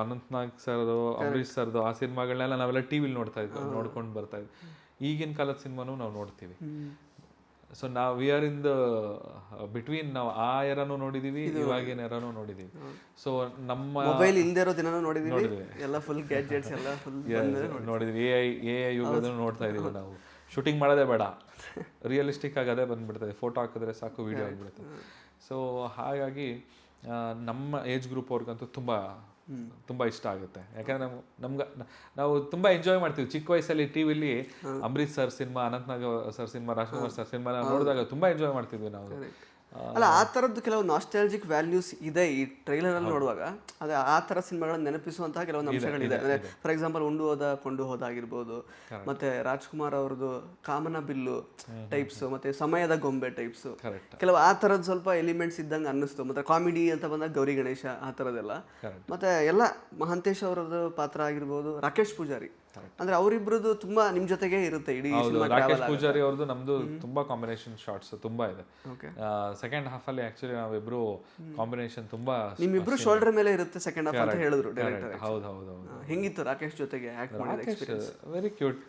ಅನಂತ್ನಾಗ್ ಸರ್ದು, ಅಂಬರೀಷ್ ಸರ್ದು ಆ ಸಿನಿಮಾಗಳನ್ನೆಲ್ಲ ನಾವೆಲ್ಲ ಟಿ ವಿಲಿ ನೋಡ್ಕೊಂಡು ಬರ್ತಾ ಇದ್ವಿ. ಈಗಿನ ಕಾಲದ ಸಿನಿಮಾನು ನಾವು ನೋಡ್ತೀವಿ. ಸೊ ನಾವು we are in the between, ನಾವು ಆ ಎರಾನು ನೋಡಿದೀವಿ, ಇವಾಗಿನ ಎರಾನು ನೋಡಿದೀವಿ. ಸೊ ನಮ್ಮ ಮೊಬೈಲ್ ಇಲ್ಲದೆ ಇರೋ ದಿನನೂ ನೋಡಿದೀವಿ, ಎಲ್ಲ ಫುಲ್ ಗ್ಯಾಡ್ಜೆಟ್ಸ್ ಎಲ್ಲ ಫುಲ್ ನೋಡಿದ್ವಿ. ಎ ಯುಗದನ್ನು ನೋಡ್ತಾ ಇದೀವಿ ನಾವು. ಶೂಟಿಂಗ್ ಮಾಡೋದೇ ಬೇಡ, ರಿಯಲಿಸ್ಟಿಕ್ ಆಗಿ ಅದೇ ಬಂದ್ಬಿಡ್ತದೆ. ಫೋಟೋ ಹಾಕಿದ್ರೆ ಸಾಕು, ವಿಡಿಯೋ ಆಗಿಬಿಡುತ್ತೆ. ಸೊ ಹಾಗಾಗಿ ನಮ್ಮ ಏಜ್ ಗ್ರೂಪ್ ಅವ್ರಿಗಂತೂ ತುಂಬ ಇಷ್ಟ ಆಗುತ್ತೆ. ಯಾಕಂದ್ರೆ ನಾವು ತುಂಬ ಎಂಜಾಯ್ ಮಾಡ್ತೀವಿ. ಚಿಕ್ಕ ವಯಸ್ಸಲ್ಲಿ ಟಿ ವಿಲಿ Ambareesh sir cinema, Anantnag sir cinema, Rajkumar sir cinema ನೋಡಿದಾಗ ತುಂಬ ಎಂಜಾಯ್ ಮಾಡ್ತಿದ್ವಿ ನಾವು. ಅಲ್ಲ, ಆ ಥರದ್ದು ಕೆಲವು ನಾಸ್ಟಾಲಜಿಕ್ ವ್ಯಾಲ್ಯೂಸ್ ಇದೆ ಈ ಟ್ರೈಲರಲ್ಲಿ ನೋಡುವಾಗ. ಅದೇ ಆ ಥರ ಸಿನಿಮಾಗಳನ್ನ ನೆನಪಿಸುವಂತಹ ಕೆಲವೊಂದು ಅಂಶಗಳಿದೆ. ಅಂದರೆ ಫಾರ್ ಎಕ್ಸಾಂಪಲ್ ಕೊಂಡು ಹೋದ ಆಗಿರ್ಬೋದು, ಮತ್ತೆ ರಾಜ್ಕುಮಾರ್ ಅವ್ರದ್ದು ಕಾಮನ ಬಿಲ್ಲು ಟೈಪ್ಸ್, ಮತ್ತೆ ಸಮಯದ ಗೊಂಬೆ ಟೈಪ್ಸ್, ಕೆಲವು ಆ ಥರದ್ದು ಸ್ವಲ್ಪ ಎಲಿಮೆಂಟ್ಸ್ ಇದ್ದಂಗೆ ಅನ್ನಿಸ್ತು. ಮತ್ತೆ ಕಾಮಿಡಿ ಅಂತ ಬಂದಾಗ ಗೌರಿ ಗಣೇಶ ಆ ಥರದ್ದೆಲ್ಲ. ಮತ್ತೆ ಎಲ್ಲ ಮಹಂತೇಶ್ ಅವರದ್ದು ಪಾತ್ರ ಆಗಿರ್ಬೋದು, ರಾಕೇಶ್ ಪೂಜಾರಿ, ಅಂದ್ರೆ ಅವರಿಬ್ರದ್ದು ತುಂಬಾ ನಿಮ್ ಜೊತೆಗೆ ಇರುತ್ತೆ ಇಡೀ ಸಿನಿಮಾ. ರಾಕೇಶ್ ಪೂಜಾರಿ ಅವ್ರದ್ದು ನಮ್ದು ತುಂಬಾ ಕಾಂಬಿನೇಷನ್ ಶಾರ್ಟ್ಸ್ ತುಂಬಾ ಇದೆ. ಸೆಕೆಂಡ್ ಹಾಫ್ ಅಲ್ಲಿ ಆಕ್ಚುಲಿ ನಾವಿಬ್ರು ಕಾಂಬಿನೇಷನ್ ತುಂಬಾ, ನಿಮ್ಮಿಬ್ರು ಶೋಲ್ಡರ್ ಮೇಲೆ ಇರುತ್ತೆ ಸೆಕೆಂಡ್ ಹಾಫ್ ಅಂತ ಹೇಳಿದ್ರು ಡೈರೆಕ್ಟರ್. ಹೌದು. ಹೆಂಗಿತ್ತು ರಾಕೇಶ್ ಜೊತೆಗೆ ಆಕ್ಟ್ ಮಾಡಿದ ಎಕ್ಸ್ಪೀರಿಯನ್ಸ್? Very cute.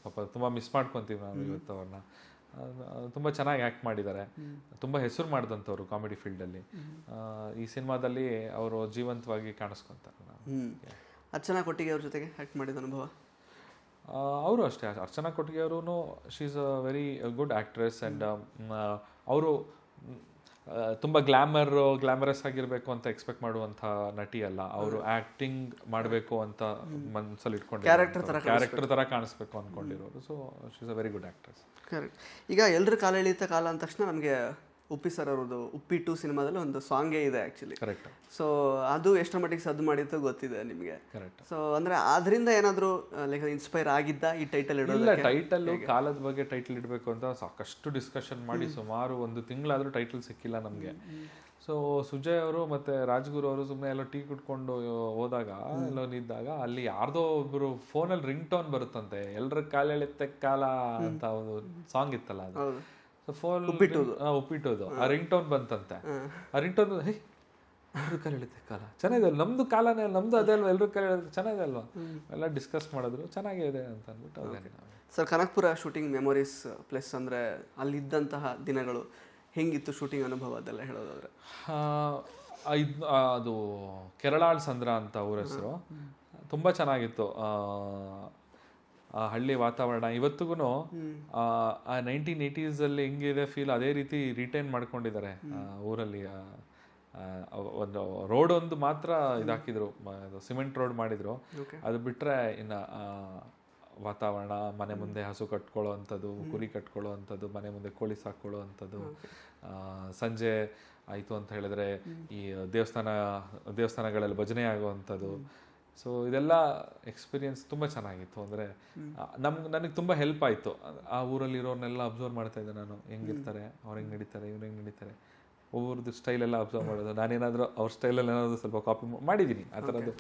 ಪಾಪ ತುಂಬಾ ಮಿಸ್ ಮಾಡ್ಕೊಂತೀವಿ ನಾವು ಇವತ್ತು ಅವ್ರನ್ನ. ತುಂಬ ಚೆನ್ನಾಗಿ ಆ್ಯಕ್ಟ್ ಮಾಡಿದ್ದಾರೆ. ತುಂಬ ಹೆಸರು ಮಾಡಿದಂಥವ್ರು ಕಾಮಿಡಿ ಫೀಲ್ಡಲ್ಲಿ. ಈ ಸಿನಿಮಾದಲ್ಲಿ ಅವರು ಜೀವಂತವಾಗಿ ಕಾಣಿಸ್ಕೊತಾರೆ. ಅರ್ಚನಾ ಕೊಟ್ಟಿಗೆ ಅವ್ರ ಜೊತೆಗೆ ಆ್ಯಕ್ಟ್ ಮಾಡಿದ ಅನುಭವ? ಅವರು ಅಷ್ಟೇ, ಅರ್ಚನಾ ಕೊಟ್ಟಿಗೆ ಅವರು she is a very good actress. And ಅವರು ತುಂಬ ಗ್ಲಾಮರಸ್ ಆಗಿರಬೇಕು ಅಂತ ಎಕ್ಸ್ಪೆಕ್ಟ್ ಮಾಡುವಂಥ ನಟಿ ಅಲ್ಲ. ಅವರು ಆ್ಯಕ್ಟಿಂಗ್ ಮಾಡಬೇಕು ಅಂತ ಮನಸ್ಸಲ್ಲಿ ಇಟ್ಕೊಂಡು ಕ್ಯಾರೆಕ್ಟರ್ ಥರ ಕಾಣಿಸ್ಬೇಕು ಅಂದ್ಕೊಂಡಿರೋರು. So she is a very good actress. Correct. ಈಗ ಎಲ್ಲರ ಕಾಲ ಎಳೀತ ಕಾಲ ಅಂದ ತಕ್ಷಣ ನಮಗೆ ಉಪ್ಪಿ ಸರ್ ಅವ್ರದ್ದು ಉಪ್ಪಿಟ್ಟು ಸಿನಿಮಾದಲ್ಲಿ ಒಂದು ಸಾಂಗೇ ಇದೆ ಆ್ಯಕ್ಚುಲಿ. ಕರೆಕ್ಟ್. ಸೊ ಅದು ಎಷ್ಟರ ಮಟ್ಟಿಗೆ ಸದ್ದು ಮಾಡಿತ್ತು ಗೊತ್ತಿದೆ ನಿಮಗೆ. ಕರೆಕ್ಟ್. ಸೊ ಅಂದರೆ ಅದರಿಂದ ಏನಾದರೂ ಲೈಕ್ ಇನ್ಸ್ಪೈರ್ ಆಗಿದ್ದ ಈ ಟೈಟಲ್ ಇಡೋದು? ಇಲ್ಲ, ಟೈಟಲ್ ಕಾಲದ ಬಗ್ಗೆ ಟೈಟಲ್ ಇಡಬೇಕು ಅಂತ ಸಾಕಷ್ಟು ಡಿಸ್ಕಷನ್ ಮಾಡಿ ಸುಮಾರು 1 ತಿಂಗಳಾದರೂ ಟೈಟಲ್ ಸಿಕ್ಕಿಲ್ಲ ನಮಗೆ. ಸೊ ಸುಜಯ್ ಅವರು ಮತ್ತು ರಾಜ್ಗುರು ಅವರು ಸುಮ್ಮನೆ ಎಲ್ಲೋ ಟೀ ಕುಟ್ಕೊಂಡು ಹೋದಾಗ ಎಲ್ಲೋ ನಿಂತಾಗ ಅಲ್ಲಿ ಯಾರ್ದೋ ಒಬ್ಬರು ಫೋನಲ್ಲಿ ರಿಂಗ್ ಟೋನ್ ಬರುತ್ತಂತೆ, ಎಲ್ಲರ ಕಾಲೆಳೆತ್ತೆ ಕಾಲ ಅಂತ ಒಂದು ಸಾಂಗ್ ಇತ್ತಲ್ಲ ಅದು. ಫೋನ್ ಉಪ್ಪಿಟ್ಟೋದು ಆ ರಿಂಗ್ ಟೋನ್ ಬಂತಂತೆ. ಆ ರಿಂಗ್ ಟೋನ್ ಎಲ್ರ ಕಾಲ ಎಳಿತೆ ಕಾಲ ಚೆನ್ನಾಗಿದೆ ಅಲ್ವಾ, ನಮ್ದು ಕಾಲನೇ ನಮ್ದು ಅದೇ ಅಲ್ವಾ, ಎಲ್ರ ಕಾಲ ಎಳೆದ ಚೆನ್ನಾಗಿದೆ ಅಲ್ವಾ, ಎಲ್ಲ ಡಿಸ್ಕಸ್ ಮಾಡಿದ್ರು ಚೆನ್ನಾಗೇ ಇದೆ ಅಂತ ಅಂದ್ಬಿಟ್ಟು ಅದೇ. Sir, Kanakapura shooting memories plus ಅಂದರೆ ಅಲ್ಲಿದ್ದಂತಹ ದಿನಗಳು ಹೆಂಗಿತ್ತು, ಶೂಟಿಂಗ್ ಅನುಭವ ಅದೆಲ್ಲ ಹೇಳೋದಾದ್ರೆ? ಅದು ಕೆರಳಾಳ್ ಸಂದ್ರ ಅಂತ ಊರ ಹೆಸರು. ತುಂಬ ಚೆನ್ನಾಗಿತ್ತು ಆ ಹಳ್ಳಿ ವಾತಾವರಣ. ಇವತ್ತಿಗೂ ಆ 1980s ಹೆಂಗಿದೆ ಫೀಲ್ ಅದೇ ರೀತಿ ರಿಟೈನ್ ಮಾಡ್ಕೊಂಡಿದ್ದಾರೆ ಊರಲ್ಲಿ. ಒಂದು ರೋಡ್ ಒಂದು ಮಾತ್ರ ಇದಾಕಿದ್ರು, ಸಿಮೆಂಟ್ ರೋಡ್ ಮಾಡಿದ್ರು. ಅದು ಬಿಟ್ಟರೆ ಇನ್ನು ವಾತಾವರಣ, ಮನೆ ಮುಂದೆ ಹಸು ಕಟ್ಕೊಳ್ಳೋ ಅಂಥದ್ದು, ಕುರಿ ಕಟ್ಕೊಳ್ಳೋ ಅಂಥದ್ದು, ಮನೆ ಮುಂದೆ ಕೋಳಿ ಸಾಕೊಳ್ಳೋ ಅಂಥದ್ದು, ಸಂಜೆ ಆಯಿತು ಅಂತ ಹೇಳಿದ್ರೆ ಈ ದೇವಸ್ಥಾನಗಳಲ್ಲಿ ಭಜನೆ ಆಗುವಂಥದ್ದು. ಸೊ ಇದೆಲ್ಲ ಎಕ್ಸ್ಪೀರಿಯನ್ಸ್ ತುಂಬ ಚೆನ್ನಾಗಿತ್ತು. ಅಂದರೆ ನನಗೆ ತುಂಬ ಹೆಲ್ಪ್ ಆಯಿತು. ಆ ಊರಲ್ಲಿರೋರ್ನೆಲ್ಲ ಅಬ್ಸರ್ವ್ ಮಾಡ್ತಾ ಇದ್ದೆ ನಾನು, ಹೆಂಗಿರ್ತಾರೆ, ಅವ್ರು ಹೆಂಗೆ ನಡೀತಾರೆ, ಇವ್ರು ಹೆಂಗೆ ನಡೀತಾರೆ, ಒಬ್ಬರದ್ದು ಸ್ಟೈಲೆಲ್ಲ ಅಬ್ಸರ್ವ್ ಮಾಡೋದು. ನಾನೇನಾದರೂ ಅವ್ರ ಸ್ಟೈಲಲ್ಲಿ ಏನಾದರೂ ಸ್ವಲ್ಪ ಕಾಪಿ ಮಾಡಿದ್ದೀನಿ ಆ ಥರದ್ದು.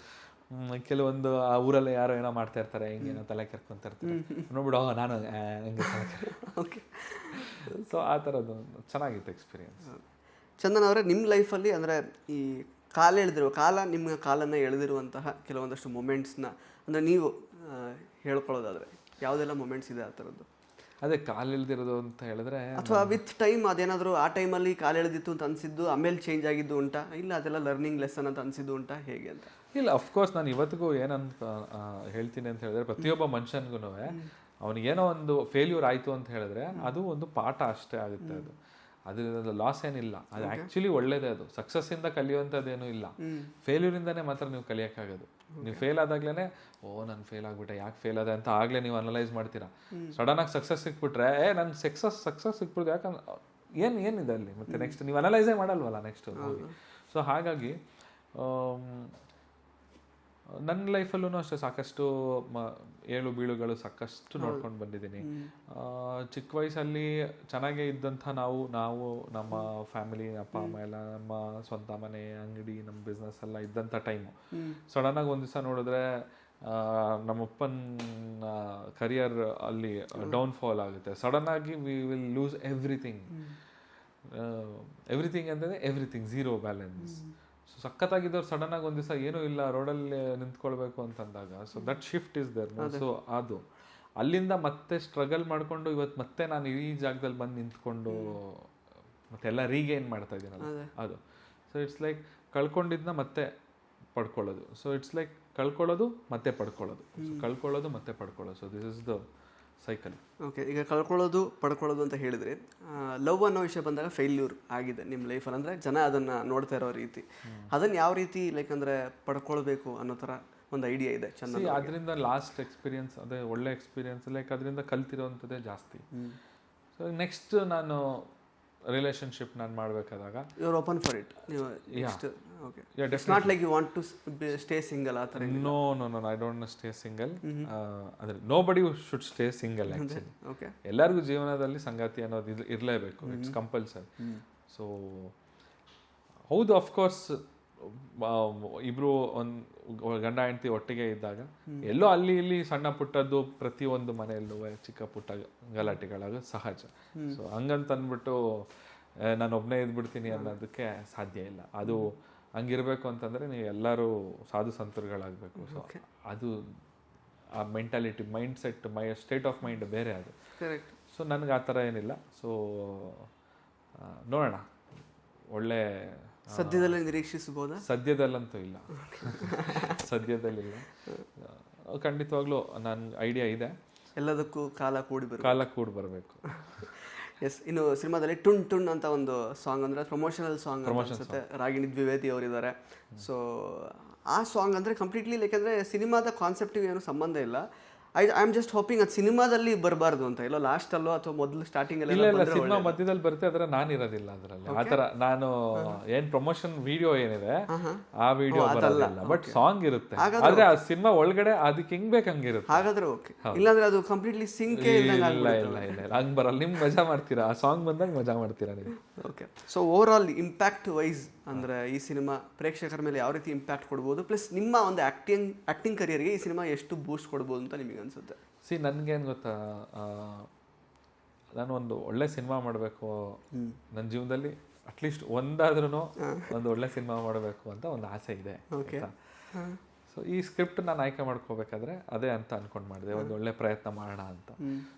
ಕೆಲವೊಂದು ಆ ಊರಲ್ಲೇ ಯಾರೋ ಏನೋ ಮಾಡ್ತಾ ಇರ್ತಾರೆ, ಹಿಂಗೇನೋ ತಲೆ ಕೆರ್ಕೊಂತ ಇರ್ತಾರೆ, ನೋಡ್ಬಿಡು ನಾನು ಹೆಂಗೆ. ಓಕೆ. ಸೊ ಆ ಥರದ್ದು ಚೆನ್ನಾಗಿತ್ತು ಎಕ್ಸ್ಪೀರಿಯನ್ಸ್. ಚಂದನ್ ಅವರೇ, ನಿಮ್ಮ ಲೈಫಲ್ಲಿ ಅಂದರೆ ಈ ನಿಮ್ಮ ಕಾಲನ್ನು ಎಳೆದಿರುವಂತಹ ಕೆಲವೊಂದಷ್ಟು ಮೊಮೆಂಟ್ಸ್ನ ಅಂದರೆ ನೀವು ಹೇಳ್ಕೊಳ್ಳೋದಾದರೆ ಯಾವುದೆಲ್ಲ ಮೊಮೆಂಟ್ಸ್ ಇದೆ ಆ ಥರದ್ದು? ಅದೇ ಕಾಲು ಎಳೆದಿರೋದು ಅಂತ ಹೇಳಿದ್ರೆ, ಅಥವಾ ವಿತ್ ಟೈಮ್ ಅದೇನಾದರೂ ಆ ಟೈಮಲ್ಲಿ ಕಾಲು ಎಳೆದಿತ್ತು ಅಂತ ಅನಿಸಿದ್ದು ಆಮೇಲೆ ಚೇಂಜ್ ಆಗಿದ್ದು ಉಂಟಾ, ಇಲ್ಲ ಅದೆಲ್ಲ ಲರ್ನಿಂಗ್ ಲೆಸನ್ ಅಂತ ಅನಿಸಿದ್ದು ಉಂಟಾ, ಹೇಗೆ ಅಂತ? ಇಲ್ಲ, ಅಫ್ಕೋರ್ಸ್ ನಾನು ಇವತ್ತಿಗೂ ಏನಂತ ಹೇಳ್ತೀನಿ ಅಂತ ಹೇಳಿದ್ರೆ, ಪ್ರತಿಯೊಬ್ಬ ಮನುಷ್ಯನಿಗೂ ಅವನಿಗೇನೋ ಒಂದು ಫೇಲ್ಯೂರ್ ಆಯಿತು ಅಂತ ಹೇಳಿದ್ರೆ ಅದು ಒಂದು ಪಾಠ ಅಷ್ಟೇ ಆಗುತ್ತೆ. ಅದರಿಂದ ಲಾಸ್ ಏನಿಲ್ಲ. ಅದು ಆ್ಯಕ್ಚುಲಿ ಒಳ್ಳೇದೇ. ಅದು ಸಕ್ಸಸ್ಸಿಂದ ಕಲಿಯುವಂಥದ್ದೇನೂ ಇಲ್ಲ, ಫೇಲ್ಯೂರಿಂದನೇ ಮಾತ್ರ ನೀವು ಕಲಿಯೋಕ್ಕಾಗೋದು. ನೀವು ಫೇಲ್ ಆದಾಗ್ಲೇ ನಾನು ಫೇಲ್ ಆಗಿಬಿಟ್ಟೆ, ಯಾಕೆ ಫೇಲ್ ಆದೆ ಅಂತ ಆಗಲೇ ನೀವು ಅನಲೈಸ್ ಮಾಡ್ತೀರಾ. ಸಡನ್ನಾಗಿ ಸಕ್ಸಸ್ ಸಿಕ್ಬಿಟ್ರೆ ನನ್ಗೆ ಸಕ್ಸಸ್ ಸಿಕ್ಬಿಡ್ದು, ಯಾಕಂದ್ರೆ ಏನಿದೆ ಅಲ್ಲಿ ಮತ್ತೆ ನೆಕ್ಸ್ಟ್ ನೀವು ಅನಲೈಸೇ ಮಾಡಲ್ವಲ್ಲ ನೆಕ್ಸ್ಟ್ ಹೋಗಿ. ಸೊ ಹಾಗಾಗಿ ನನ್ನ ಲೈಫಲ್ಲೂ ಅಷ್ಟೇ ಸಾಕಷ್ಟು ಏಳು ಬೀಳುಗಳು ಸಾಕಷ್ಟು ನೋಡ್ಕೊಂಡು ಬಂದಿದ್ದೀನಿ. ಚಿಕ್ಕ ವಯಸ್ಸಲ್ಲಿ ಚೆನ್ನಾಗೇ ಇದ್ದಂಥ ನಾವು ನಮ್ಮ ಫ್ಯಾಮಿಲಿ, ಅಪ್ಪ ಅಮ್ಮ ಎಲ್ಲ ನಮ್ಮ ಸ್ವಂತ ಮನೆ, ಅಂಗಡಿ, ನಮ್ಮ ಬಿಸ್ನೆಸ್ ಎಲ್ಲ ಇದ್ದಂಥ ಟೈಮು ಸಡನ್ನಾಗಿ ಒಂದು ದಿವಸ ನೋಡಿದ್ರೆ ನಮ್ಮಪ್ಪನ ಕರಿಯರ್ ಅಲ್ಲಿ ಡೌನ್ಫಾಲ್ ಆಗುತ್ತೆ. ಸಡನ್ನಾಗಿ ವಿ ವಿಲ್ ಲೂಸ್ ಎವ್ರಿಥಿಂಗ್ ಅಂತಂದರೆ ಎವ್ರಿಥಿಂಗ್, ಝೀರೋ ಬ್ಯಾಲೆನ್ಸ್. ಸೊ ಸಖತ್ತಾಗಿದ್ದವ್ರು ಸಡನ್ನಾಗಿ ಒಂದು ದಿವಸ ಏನೂ ಇಲ್ಲ, ರೋಡಲ್ಲಿ ನಿಂತ್ಕೊಳ್ಬೇಕು ಅಂತಂದಾಗ, so that shift is there. So ಅದು ಅಲ್ಲಿಂದ ಮತ್ತೆ ಸ್ಟ್ರಗಲ್ ಮಾಡಿಕೊಂಡು ಇವತ್ತು ಮತ್ತೆ ನಾನು ಈ ಜಾಗದಲ್ಲಿ ಬಂದು ನಿಂತ್ಕೊಂಡು ಮತ್ತೆಲ್ಲ ರೀಗೇನ್ ಮಾಡ್ತಾ ಇದ್ದೀನಲ್ಲ ಅದು. ಸೊ ಇಟ್ಸ್ ಲೈಕ್ ಕಳ್ಕೊಂಡಿದ್ದನ್ನ ಮತ್ತೆ ಪಡ್ಕೊಳ್ಳೋದು. ಸೊ ಇಟ್ಸ್ ಲೈಕ್ ಕಳ್ಕೊಳ್ಳೋದು ಮತ್ತೆ ಪಡ್ಕೊಳ್ಳೋದು, ಕಳ್ಕೊಳ್ಳೋದು ಮತ್ತೆ ಪಡ್ಕೊಳ್ಳೋದು. So this is the cycle. Okay. ಈಗ ಪಡ್ಕೊಳ್ಳೋದು ಅಂತ ಹೇಳಿದ್ರೆ, ಲವ್ ಅನ್ನೋ ವಿಷಯ ಬಂದಾಗ ಫೇಲ್ಯೂರ್ ಆಗಿದೆ ನಿಮ್ಮ ಲೈಫಲ್ಲಿ, ಅಂದರೆ ಜನ ಅದನ್ನು ನೋಡ್ತಾ ಇರೋ ರೀತಿ, ಅದನ್ನು ಯಾವ ರೀತಿ ಲೈಕ್ ಅಂದರೆ ಪಡ್ಕೊಳ್ಬೇಕು ಅನ್ನೋ ಥರ ಒಂದು ಐಡಿಯಾ ಇದೆ ಚೆನ್ನಾಗಿ. ಅದರಿಂದ ಲಾಸ್ಟ್ ಎಕ್ಸ್ಪೀರಿಯನ್ಸ್, ಅದೇ ಒಳ್ಳೆ ಎಕ್ಸ್ಪೀರಿಯನ್ಸ್, ಲೈಕ್ ಅದರಿಂದ ಕಲ್ತಿರೋವಂಥದ್ದೇ ಜಾಸ್ತಿ. ಸೊ ನೆಕ್ಸ್ಟ್ ನಾನು ರಿಲೇಶನ್ಶಿಪ್ ನಾನು ಮಾಡಬೇಕಾದಾಗ you are open for it. Okay. It's not like you want to stay single ಆ ಥರ? No, I don't stay single. ಅಂದರೆ nobody should stay single actually. Okay. ಎಲ್ಲರಿಗೂ ಜೀವನದಲ್ಲಿ ಸಂಗಾತಿ ಅನ್ನೋದು ಇರಲೇಬೇಕು, ಇಟ್ಸ್ ಕಂಪಲ್ಸರಿ. ಸೊ ಹೌದು, ಅಫ್ಕೋರ್ಸ್ ಇಬ್ರು ಒಂದು ಗಂಡ ಹೆಂಡತಿ ಒಟ್ಟಿಗೆ ಇದ್ದಾಗ ಎಲ್ಲೋ ಅಲ್ಲಿ ಇಲ್ಲಿ ಸಣ್ಣ ಪುಟ್ಟದ್ದು ಪ್ರತಿಯೊಂದು ಮನೆಯಲ್ಲೂ ಚಿಕ್ಕ ಪುಟ್ಟ ಗಲಾಟೆಗಳಾಗೋದು ಸಹಜ. ಸೊ ಹಂಗಂತ ಅಂದ್ಬಿಟ್ಟು ನಾನು ಒಬ್ಬನೇ ಇದ್ಬಿಡ್ತೀನಿ ಅನ್ನೋದಕ್ಕೆ ಸಾಧ್ಯ ಇಲ್ಲ. ಅದು ಹಂಗಿರ್ಬೇಕು ಅಂತಂದರೆ ನೀವು ಎಲ್ಲರೂ ಸಾಧು ಸಂತರುಗಳಾಗಬೇಕು. ಸೊ ಅದು ಆ mentality, mind set, state of mind ಬೇರೆ ಅದು. ಸೊ ನನಗೆ ಆ ಥರ ಏನಿಲ್ಲ. ಸೊ ನೋಡೋಣ, ಒಳ್ಳೆ ಸದ್ಯದಲ್ಲೇ ನಿರೀಕ್ಷಿಸಬಹುದಾ? ಸದ್ಯದಲ್ಲಂತೂ ಇಲ್ಲ, ಸದ್ಯದಲ್ಲಿಲ್ಲ. ಖಂಡಿತವಾಗ್ಲೂ ನನ್ನ ಐಡಿಯಾ ಇದೆ. ಎಲ್ಲದಕ್ಕೂ ಕಾಲ ಕೂಡಿ ಬರಬೇಕು. ಎಸ್. ಇನ್ನು ಸಿನಿಮಾದಲ್ಲಿ ಟುನ್ ಟುನ್ ಅಂತ ಒಂದು ಸಾಂಗ್, ಅಂದರೆ ಪ್ರಮೋಷನಲ್ ಸಾಂಗ್ ಅನ್ಸುತ್ತೆ, ರಾಗಿಣಿ ದ್ವಿವೇದಿ ಅವರಿದ್ದಾರೆ. ಸೊ ಆ ಸಾಂಗ್ ಅಂದರೆ ಕಂಪ್ಲೀಟ್ಲಿ ಲೈಕ್ ಅಂದರೆ ಸಿನಿಮಾದ ಕಾನ್ಸೆಪ್ಟಿಗೆ ಏನು ಸಂಬಂಧ ಇಲ್ಲ. ಐ ಆಮ್ ಜಸ್ಟ್ ಹೋಪಿಂಗ್ ಅದು ಸಿನಿಮಾದಲ್ಲಿ ಬರಬಾರ್ದು ಅಂತ, ಇಲ್ಲ ಲಾಸ್ಟ್ ಅಲ್ಲೋ ಅಥವಾ ಮೊದಲು ಸ್ಟಾರ್ಟಿಂಗ್ ಅಲ್ಲಿ. ಇಲ್ಲ, ಸಿನಿಮಾ ಮಧ್ಯದಲ್ಲಿ ಬರುತ್ತೆ, ಅದರ ನಾನು ಇರೋದಿಲ್ಲ ಅದರಲ್ಲಿ. ಆ ಥರ ನಾನು ಏನ್ ಪ್ರಮೋಷನ್ ವಿಡಿಯೋ ಏನಿದೆ ಆ ವಿಡಿಯೋ ಬರೋದಿಲ್ಲ, ಬಟ್ ಸಾಂಗ್ ಇರುತ್ತೆ. ಆದ್ರೆ ಆ ಸಿನಿಮಾ ಒಳಗಡೆ ಅದಕ್ಕೆ ಹೆಂಗ್ ಬೇಕು ಹಂಗಿರುತ್ತೆ. ಹಾಗಾದ್ರೆ ಓಕೆ. ಇಲ್ಲಾಂದ್ರೆ ಅದು ಕಂಪ್ಲೀಟ್ಲಿ ಸಿಂಕ್ ಇಲ್ಲ ಹಂಗ್ ಬರಲ್ಲ. ನಿಮ್ಗೆ ಮಜಾ ಮಾಡ್ತೀರಾ, ಆ ಸಾಂಗ್ ಬಂದಾಗ ಮಜಾ ಮಾಡ್ತೀರಾ ನೀವು. Okay. So overall impact wise ಅಂದರೆ ಈ ಸಿನಿಮಾ ಪ್ರೇಕ್ಷಕರ ಮೇಲೆ ಯಾವ ರೀತಿ ಇಂಪ್ಯಾಕ್ಟ್ ಕೊಡ್ಬೋದು, ಪ್ಲಸ್ ನಿಮ್ಮ ಒಂದು ಆ್ಯಕ್ಟಿಂಗ್ ಕರಿಯರ್ಗೆ ಈ ಸಿನಿಮಾ ಎಷ್ಟು ಬೂಸ್ಟ್ ಕೊಡ್ಬೋದು ಅಂತ ನಿಮಗೆ ಅನ್ಸುತ್ತೆ? ನನಗೇನು ಗೊತ್ತಾ, ನಾನು ಒಂದು ಒಳ್ಳೆ ಸಿನಿಮಾ ಮಾಡಬೇಕು, ನನ್ನ ಜೀವನದಲ್ಲಿ ಅಟ್ಲೀಸ್ಟ್ ಒಂದಾದ್ರೂ ಒಂದು ಒಳ್ಳೆ ಸಿನಿಮಾ ಮಾಡಬೇಕು ಅಂತ ಒಂದು ಆಸೆ ಇದೆ. ಸೊ ಈ ಸ್ಕ್ರಿಪ್ಟ್ ನಾನು ಆಯ್ಕೆ ಮಾಡ್ಕೋಬೇಕಾದ್ರೆ ಅದೇ ಅಂತ ಅನ್ಕೊಂಡು ಮಾಡಿದೆ, ಒಂದು ಒಳ್ಳೆ ಪ್ರಯತ್ನ ಮಾಡೋಣ ಅಂತ.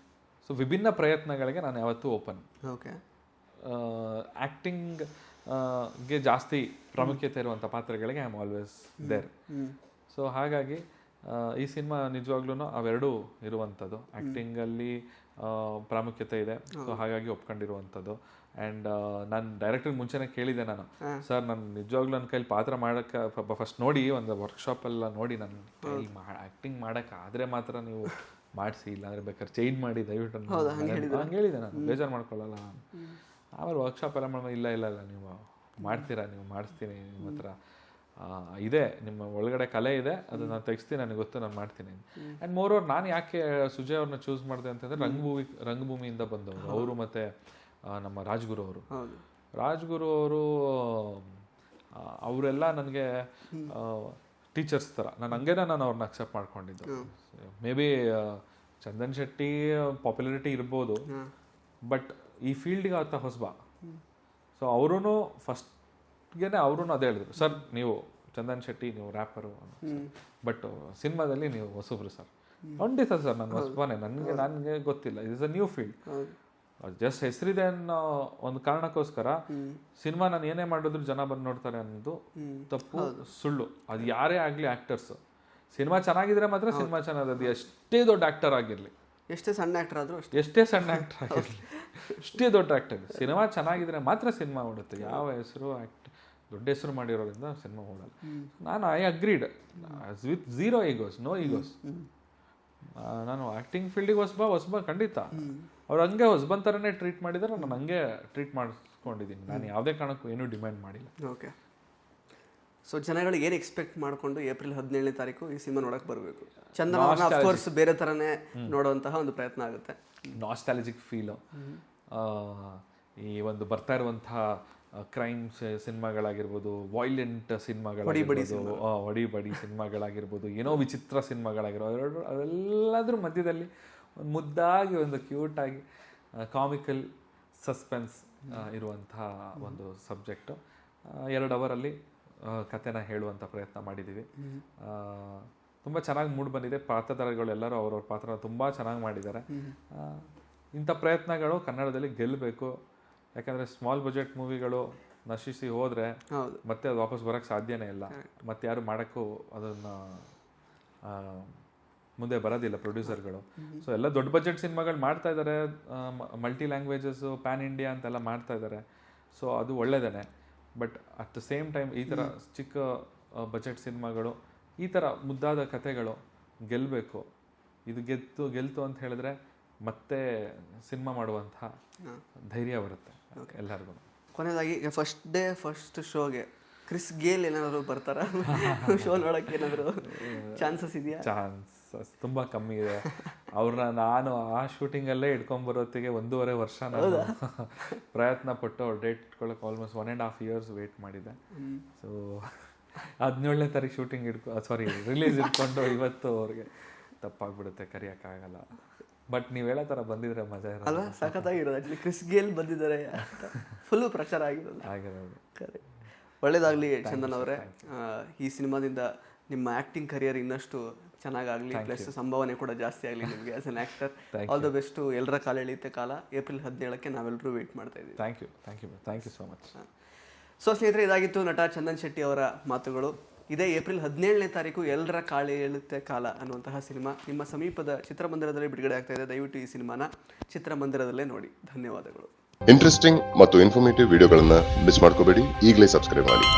ಸೊ ವಿಭಿನ್ನ ಪ್ರಯತ್ನಗಳಿಗೆ ನಾನು ಯಾವತ್ತೂ ಓಪನ್. ಆ್ಯಕ್ಟಿಂಗ್ಗೆ ಜಾಸ್ತಿ ಪ್ರಾಮುಖ್ಯತೆ ಇರುವಂಥ ಪಾತ್ರಗಳಿಗೆ I am always there. So ಹಾಗಾಗಿ ಈ ಸಿನಿಮಾ ನಿಜವಾಗ್ಲೂ ಅವೆರಡೂ ಇರುವಂಥದ್ದು. ಆ್ಯಕ್ಟಿಂಗಲ್ಲಿ ಪ್ರಾಮುಖ್ಯತೆ ಇದೆ, ಸೊ ಹಾಗಾಗಿ ಒಪ್ಕೊಂಡಿರುವಂಥದ್ದು. ಆ್ಯಂಡ್ ನಾನು ಡೈರೆಕ್ಟ್ರಿಗೆ ಮುಂಚೆನೇ ಕೇಳಿದೆ ನಾನು, ಸರ್ ನಾನು ನಿಜವಾಗ್ಲೂ ನನ್ನ ಕೈಲಿ ಪಾತ್ರ ಮಾಡೋಕ್ಕೆ ಫಸ್ಟ್ ನೋಡಿ ಒಂದು ವರ್ಕ್ಶಾಪೆಲ್ಲ ನೋಡಿ ನನ್ನ ಕೈಲಿ ಆ್ಯಕ್ಟಿಂಗ್ ಮಾಡೋಕ್ಕೆ ಆದರೆ ಮಾತ್ರ ನೀವು ಮಾಡಿಸಿ, ಇಲ್ಲಾಂದರೆ ಬೇಕಾದ್ರೆ ಚೇಂಜ್ ಮಾಡಿ ದಯವಿಟ್ಟು ಹಂಗೆ ಹೇಳಿದೆ ನಾನು, ಬೇಜಾರು ಮಾಡ್ಕೊಳ್ಳಲ್ಲ ನಾನು. ಆಮೇಲೆ ವರ್ಕ್ಶಾಪ್ ಎಲ್ಲ ಮಾಡೋ ಇಲ್ಲ ನೀವು ಮಾಡ್ತೀರಾ, ನೀವು ಮಾಡಿಸ್ತೀನಿ, ನಿಮ್ಮ ಹತ್ರ ಇದೆ, ನಿಮ್ಮ ಒಳಗಡೆ ಕಲೆ ಇದೆ, ಅದು ನಾನು ತೆಗಿಸ್ತೀನಿ, ನನಗೆ ಗೊತ್ತು, ನಾನು ಮಾಡ್ತೀನಿ. ಆ್ಯಂಡ್ ಮೋರ್ ಓವರ್ ನಾನು ಯಾಕೆ ಸುಜಯ್ ಅವ್ರನ್ನ ಚೂಸ್ ಮಾಡಿದೆ ಅಂತಂದರೆ ರಂಗಭೂಮಿಯಿಂದ ಬಂದವರು ಅವರು, ಮತ್ತು ನಮ್ಮ ರಾಜ್ಗುರು ಅವರು ಅವರೆಲ್ಲ ನನಗೆ ಟೀಚರ್ಸ್ ಥರ. ನಾನು ಹಂಗೇನೆ ನಾನು ಅವ್ರನ್ನ ಅಕ್ಸೆಪ್ಟ್ ಮಾಡ್ಕೊಂಡಿದ್ದು. Maybe Chandan Shetty popularity ಇರ್ಬೋದು, ಬಟ್ ಈ ಫೀಲ್ಡಿಗೆ ಆತ ಹೊಸಬ. ಸೊ ಅವರೂ ಫಸ್ಟ್ಗೆ ಅವರು ಅದೇ ಹೇಳಿದ್ರು, ಸರ್ ನೀವು ಚಂದನ್ ಶೆಟ್ಟಿ, ನೀವು ರ್ಯಾಪರು, ಬಟ್ ಸಿನಿಮಾದಲ್ಲಿ ನೀವು ಹೊಸಬ್ರು ಸರ್. ಖಂಡಿತ ಸರ್, ನಾನು ಹೊಸಬನೇ, ನನಗೆ ಗೊತ್ತಿಲ್ಲ, it is a new field. Just ಹೆಸರಿದೆ ಅನ್ನೋ ಒಂದು ಕಾರಣಕ್ಕೋಸ್ಕರ ಸಿನಿಮಾ ನಾನು ಏನೇ ಮಾಡಿದ್ರು ಜನ ಬಂದು ನೋಡ್ತಾರೆ ಅನ್ನೋದು ತಪ್ಪು, ಸುಳ್ಳು. ಅದು ಯಾರೇ ಆಗಲಿ ಆ್ಯಕ್ಟರ್ಸ್, ಸಿನಿಮಾ ಚೆನ್ನಾಗಿದ್ರೆ ಮಾತ್ರ ಸಿನಿಮಾ ಚೆನ್ನಾಗದು. ಎಷ್ಟೇ ದೊಡ್ಡ ಆ್ಯಕ್ಟರ್ ಆಗಿರಲಿ, ಎಷ್ಟೇ ಸಣ್ಣ ಆ್ಯಕ್ಟರ್ ಆದರೂ ಎಷ್ಟೇ ಸಣ್ಣ ಆ್ಯಕ್ಟರ್ ಆಗಿರಲಿ, ಎಷ್ಟೇ ದೊಡ್ಡ ಆ್ಯಕ್ಟರ್, ಸಿನಿಮಾ ಚೆನ್ನಾಗಿದ್ರೆ ಮಾತ್ರ ಸಿನಿಮಾ ಓಡುತ್ತೆ. ಯಾವ ಹೆಸರು ದೊಡ್ಡ ಹೆಸರು ಮಾಡಿರೋದ್ರಿಂದ ಸಿನಿಮಾ ಓಡಲ್ಲ. ನಾನು I agreed with zero egos, no egos. ನಾನು ಆ್ಯಕ್ಟಿಂಗ್ ಫೀಲ್ಡಿಗೆ ಹೊಸಬ ಖಂಡಿತ. ಅವ್ರು ಹಂಗೆ ಹೊಸಬನ್ ಥರನೇ ಟ್ರೀಟ್ ಮಾಡಿದರೆ ನಾನು ಹಂಗೆ ಟ್ರೀಟ್ ಮಾಡಿಸ್ಕೊಂಡಿದ್ದೀನಿ. ನಾನು ಯಾವುದೇ ಕಾರಣಕ್ಕೂ ಏನೂ ಡಿಮ್ಯಾಂಡ್ ಮಾಡಿಲ್ಲ. ಓಕೆ. ಸೊ ಜನಗಳಿಗೆ ಏನು ಎಕ್ಸ್ಪೆಕ್ಟ್ ಮಾಡಿಕೊಂಡು ಏಪ್ರಿಲ್ 17ನೇ ತಾರೀಕು ಈ ಸಿನಿಮಾ ನೋಡಕ್ಕೆ ಬರಬೇಕು? ಚಂದನ್ ಅಫ್ಕೋರ್ಸ್ ಬೇರೆ ಥರನೇ ನೋಡುವಂತಹ ಒಂದು ಪ್ರಯತ್ನ ಆಗುತ್ತೆ. ನಾಸ್ಟಾಲಜಿಕ್ ಫೀಲು, ಈ ಒಂದು ಬರ್ತಾ ಇರುವಂತಹ ಕ್ರೈಮ್ ಸಿನಿಮಾಗಳಾಗಿರ್ಬೋದು, ವೈಲೆಂಟ್ ಸಿನಿಮಾಗಳಾಗಿರ್ಬೋದು, ಹೊಡಿ ಸಿನಿಮಾಗಳಾಗಿರ್ಬೋದು, ಏನೋ ವಿಚಿತ್ರ ಸಿನಿಮಾಗಳಾಗಿರ್ಬೋದು, ಅವೆಲ್ಲದ್ರ ಮಧ್ಯದಲ್ಲಿ ಒಂದು ಮುದ್ದಾಗಿ, ಒಂದು ಕ್ಯೂಟಾಗಿ ಕಾಮಿಕಲ್ ಸಸ್ಪೆನ್ಸ್ ಇರುವಂತಹ ಒಂದು ಸಬ್ಜೆಕ್ಟು 2 ಅವರಲ್ಲಿ ಕಥೆನ ಹೇಳುವಂಥ ಪ್ರಯತ್ನ ಮಾಡಿದ್ದೀವಿ. ತುಂಬ ಚೆನ್ನಾಗಿ ಮೂಡ್ ಬಂದಿದೆ. ಪಾತ್ರಧಾರಿಗಳು ಎಲ್ಲರೂ ಅವ್ರವ್ರ ಪಾತ್ರ ತುಂಬ ಚೆನ್ನಾಗಿ ಮಾಡಿದ್ದಾರೆ. ಇಂಥ ಪ್ರಯತ್ನಗಳು ಕನ್ನಡದಲ್ಲಿ ಗೆಲ್ಲಬೇಕು. ಯಾಕಂದರೆ ಸ್ಮಾಲ್ ಬಜೆಟ್ ಮೂವಿಗಳು ನಶಿಸಿ ಹೋದರೆ ಮತ್ತೆ ಅದು ವಾಪಸ್ ಬರೋಕ್ಕೆ ಸಾಧ್ಯನೇ ಇಲ್ಲ. ಮತ್ತೆ ಯಾರು ಮಾಡೋಕ್ಕೂ ಅದನ್ನು ಮುಂದೆ ಬರೋದಿಲ್ಲ ಪ್ರೊಡ್ಯೂಸರ್ಗಳು. ಸೊ ಎಲ್ಲ ದೊಡ್ಡ ಬಜೆಟ್ ಸಿನಿಮಾಗಳು ಮಾಡ್ತಾ ಇದ್ದಾರೆ, ಮಲ್ಟಿ ಲ್ಯಾಂಗ್ವೇಜಸ್ಸು, ಪ್ಯಾನ್ ಇಂಡಿಯಾ ಅಂತೆಲ್ಲ ಮಾಡ್ತಾ ಇದ್ದಾರೆ. ಸೊ ಅದು ಒಳ್ಳೆಯದೇ. But at the same time ಈ ಥರ ಚಿಕ್ಕ ಬಜೆಟ್ ಸಿನಿಮಾಗಳು, ಈ ಥರ ಮುದ್ದಾದ ಕಥೆಗಳು ಗೆಲ್ಲಬೇಕು. ಇದು ಗೆಲ್ತು ಅಂತ ಹೇಳಿದ್ರೆ ಮತ್ತೆ ಸಿನಿಮಾ ಮಾಡುವಂಥ ಧೈರ್ಯ ಬರುತ್ತೆ ಎಲ್ಲರಿಗೂ. ಕೊನೆಯದಾಗಿ ಫಸ್ಟ್ ಶೋಗೆ ಕ್ರಿಸ್ ಗೇಲ್ ಏನಾದರೂ ಬರ್ತಾರಾ? ಶೋ ನೋಡೋಕ್ಕೆ ಏನಾದರೂ ಚಾನ್ಸಸ್ ಇದೆಯಾ? ಚಾನ್ಸಸ್ ತುಂಬ ಕಮ್ಮಿ ಇದೆ. ಅವ್ರನ್ನ ನಾನು ಆ ಶೂಟಿಂಗಲ್ಲೇ ಇಟ್ಕೊಂಡ್ಬರೋತ್ತಿಗೆ 1.5 ವರ್ಷ ನಾನು ಪ್ರಯತ್ನ ಪಟ್ಟು ಅವ್ರ ಡೇಟ್ ಇಟ್ಕೊಳ್ಳೋಕೆ ಆಲ್ಮೋಸ್ಟ್ 1.5 years ವೇಟ್ ಮಾಡಿದ್ದೆ. ಸೊ 17ನೇ ತಾರೀಕು ಶೂಟಿಂಗ್ ರಿಲೀಸ್ ಇಟ್ಕೊಂಡು ಇವತ್ತು ಅವ್ರಿಗೆ ತಪ್ಪಾಗ್ಬಿಡುತ್ತೆ, ಕರೆಯೋಕ್ಕಾಗಲ್ಲ. ಬಟ್ ನೀವು ಹೇಳೋ ಥರ ಬಂದಿದ್ರೆ ಮಜಾ ಇರೋಲ್ಲ. ಸಖತ್ತಾಗಿರೋದು. ಆ್ಯಕ್ಚುಲಿ ಕ್ರಿಸ್ ಗೇಲ್ ಬಂದಿದ್ದಾರೆ, ಫುಲ್ಲು ಪ್ರಚಾರ ಆಗಿರೋದು. ಕರೆ. ಒಳ್ಳೇದಾಗಲಿ ಚಂದನ್ ಅವರೇ. ಈ ಸಿನಿಮಾದಿಂದ ನಿಮ್ಮ ಆ್ಯಕ್ಟಿಂಗ್ ಕರಿಯರ್ ಇನ್ನಷ್ಟು ಚೆನ್ನಾಗಾಗಲಿ, ಪ್ಲಸ್ ಸಂಭಾವನೆ ಕೂಡ ಜಾಸ್ತಿ ಆಗಲಿ ನಿಮಗೆ as an actor. All the best. ಎಲ್ಲರ ಕಾಲ ಎಳೆಯುತ್ತೆ ಕಾಲ. ಏಪ್ರಿಲ್ 17ಕ್ಕೆ ನಾವೆಲ್ಲರೂ ವೇಟ್ ಮಾಡ್ತಾ ಇದ್ದೀವಿ. Thank you so much. So ಸ್ನೇಹಿತರೆ, ಇದಾಗಿತ್ತು ನಟ ಚಂದನ್ ಶೆಟ್ಟಿ ಅವರ ಮಾತುಗಳು. ಇದೇ ಏಪ್ರಿಲ್ 17ನೇ ತಾರೀಕು ಎಲ್ಲರ ಕಾಳೆ ಏಳುತ್ತೆ ಕಾಲ ಅನ್ನುವಂತಹ ಸಿನಿಮಾ ನಿಮ್ಮ ಸಮೀಪದ ಚಿತ್ರಮಂದಿರದಲ್ಲಿ ಬಿಡುಗಡೆ ಆಗ್ತಾ ಇದೆ. ದಯವಿಟ್ಟು ಈ ಸಿನಿಮಾನ ಚಿತ್ರಮಂದಿರದಲ್ಲೇ ನೋಡಿ. ಧನ್ಯವಾದಗಳು. ಇಂಟ್ರೆಸ್ಟಿಂಗ್ ಮತ್ತು ಇನ್ಫಾರ್ಮೇಟಿವ್ ವಿಡಿಯೋಗಳನ್ನ ಮಿಸ್ ಮಾಡ್ಕೋಬೇಡಿ. ಈಗಲೇ ಸಬ್ಸ್ಕ್ರೈಬ್ ಮಾಡಿ.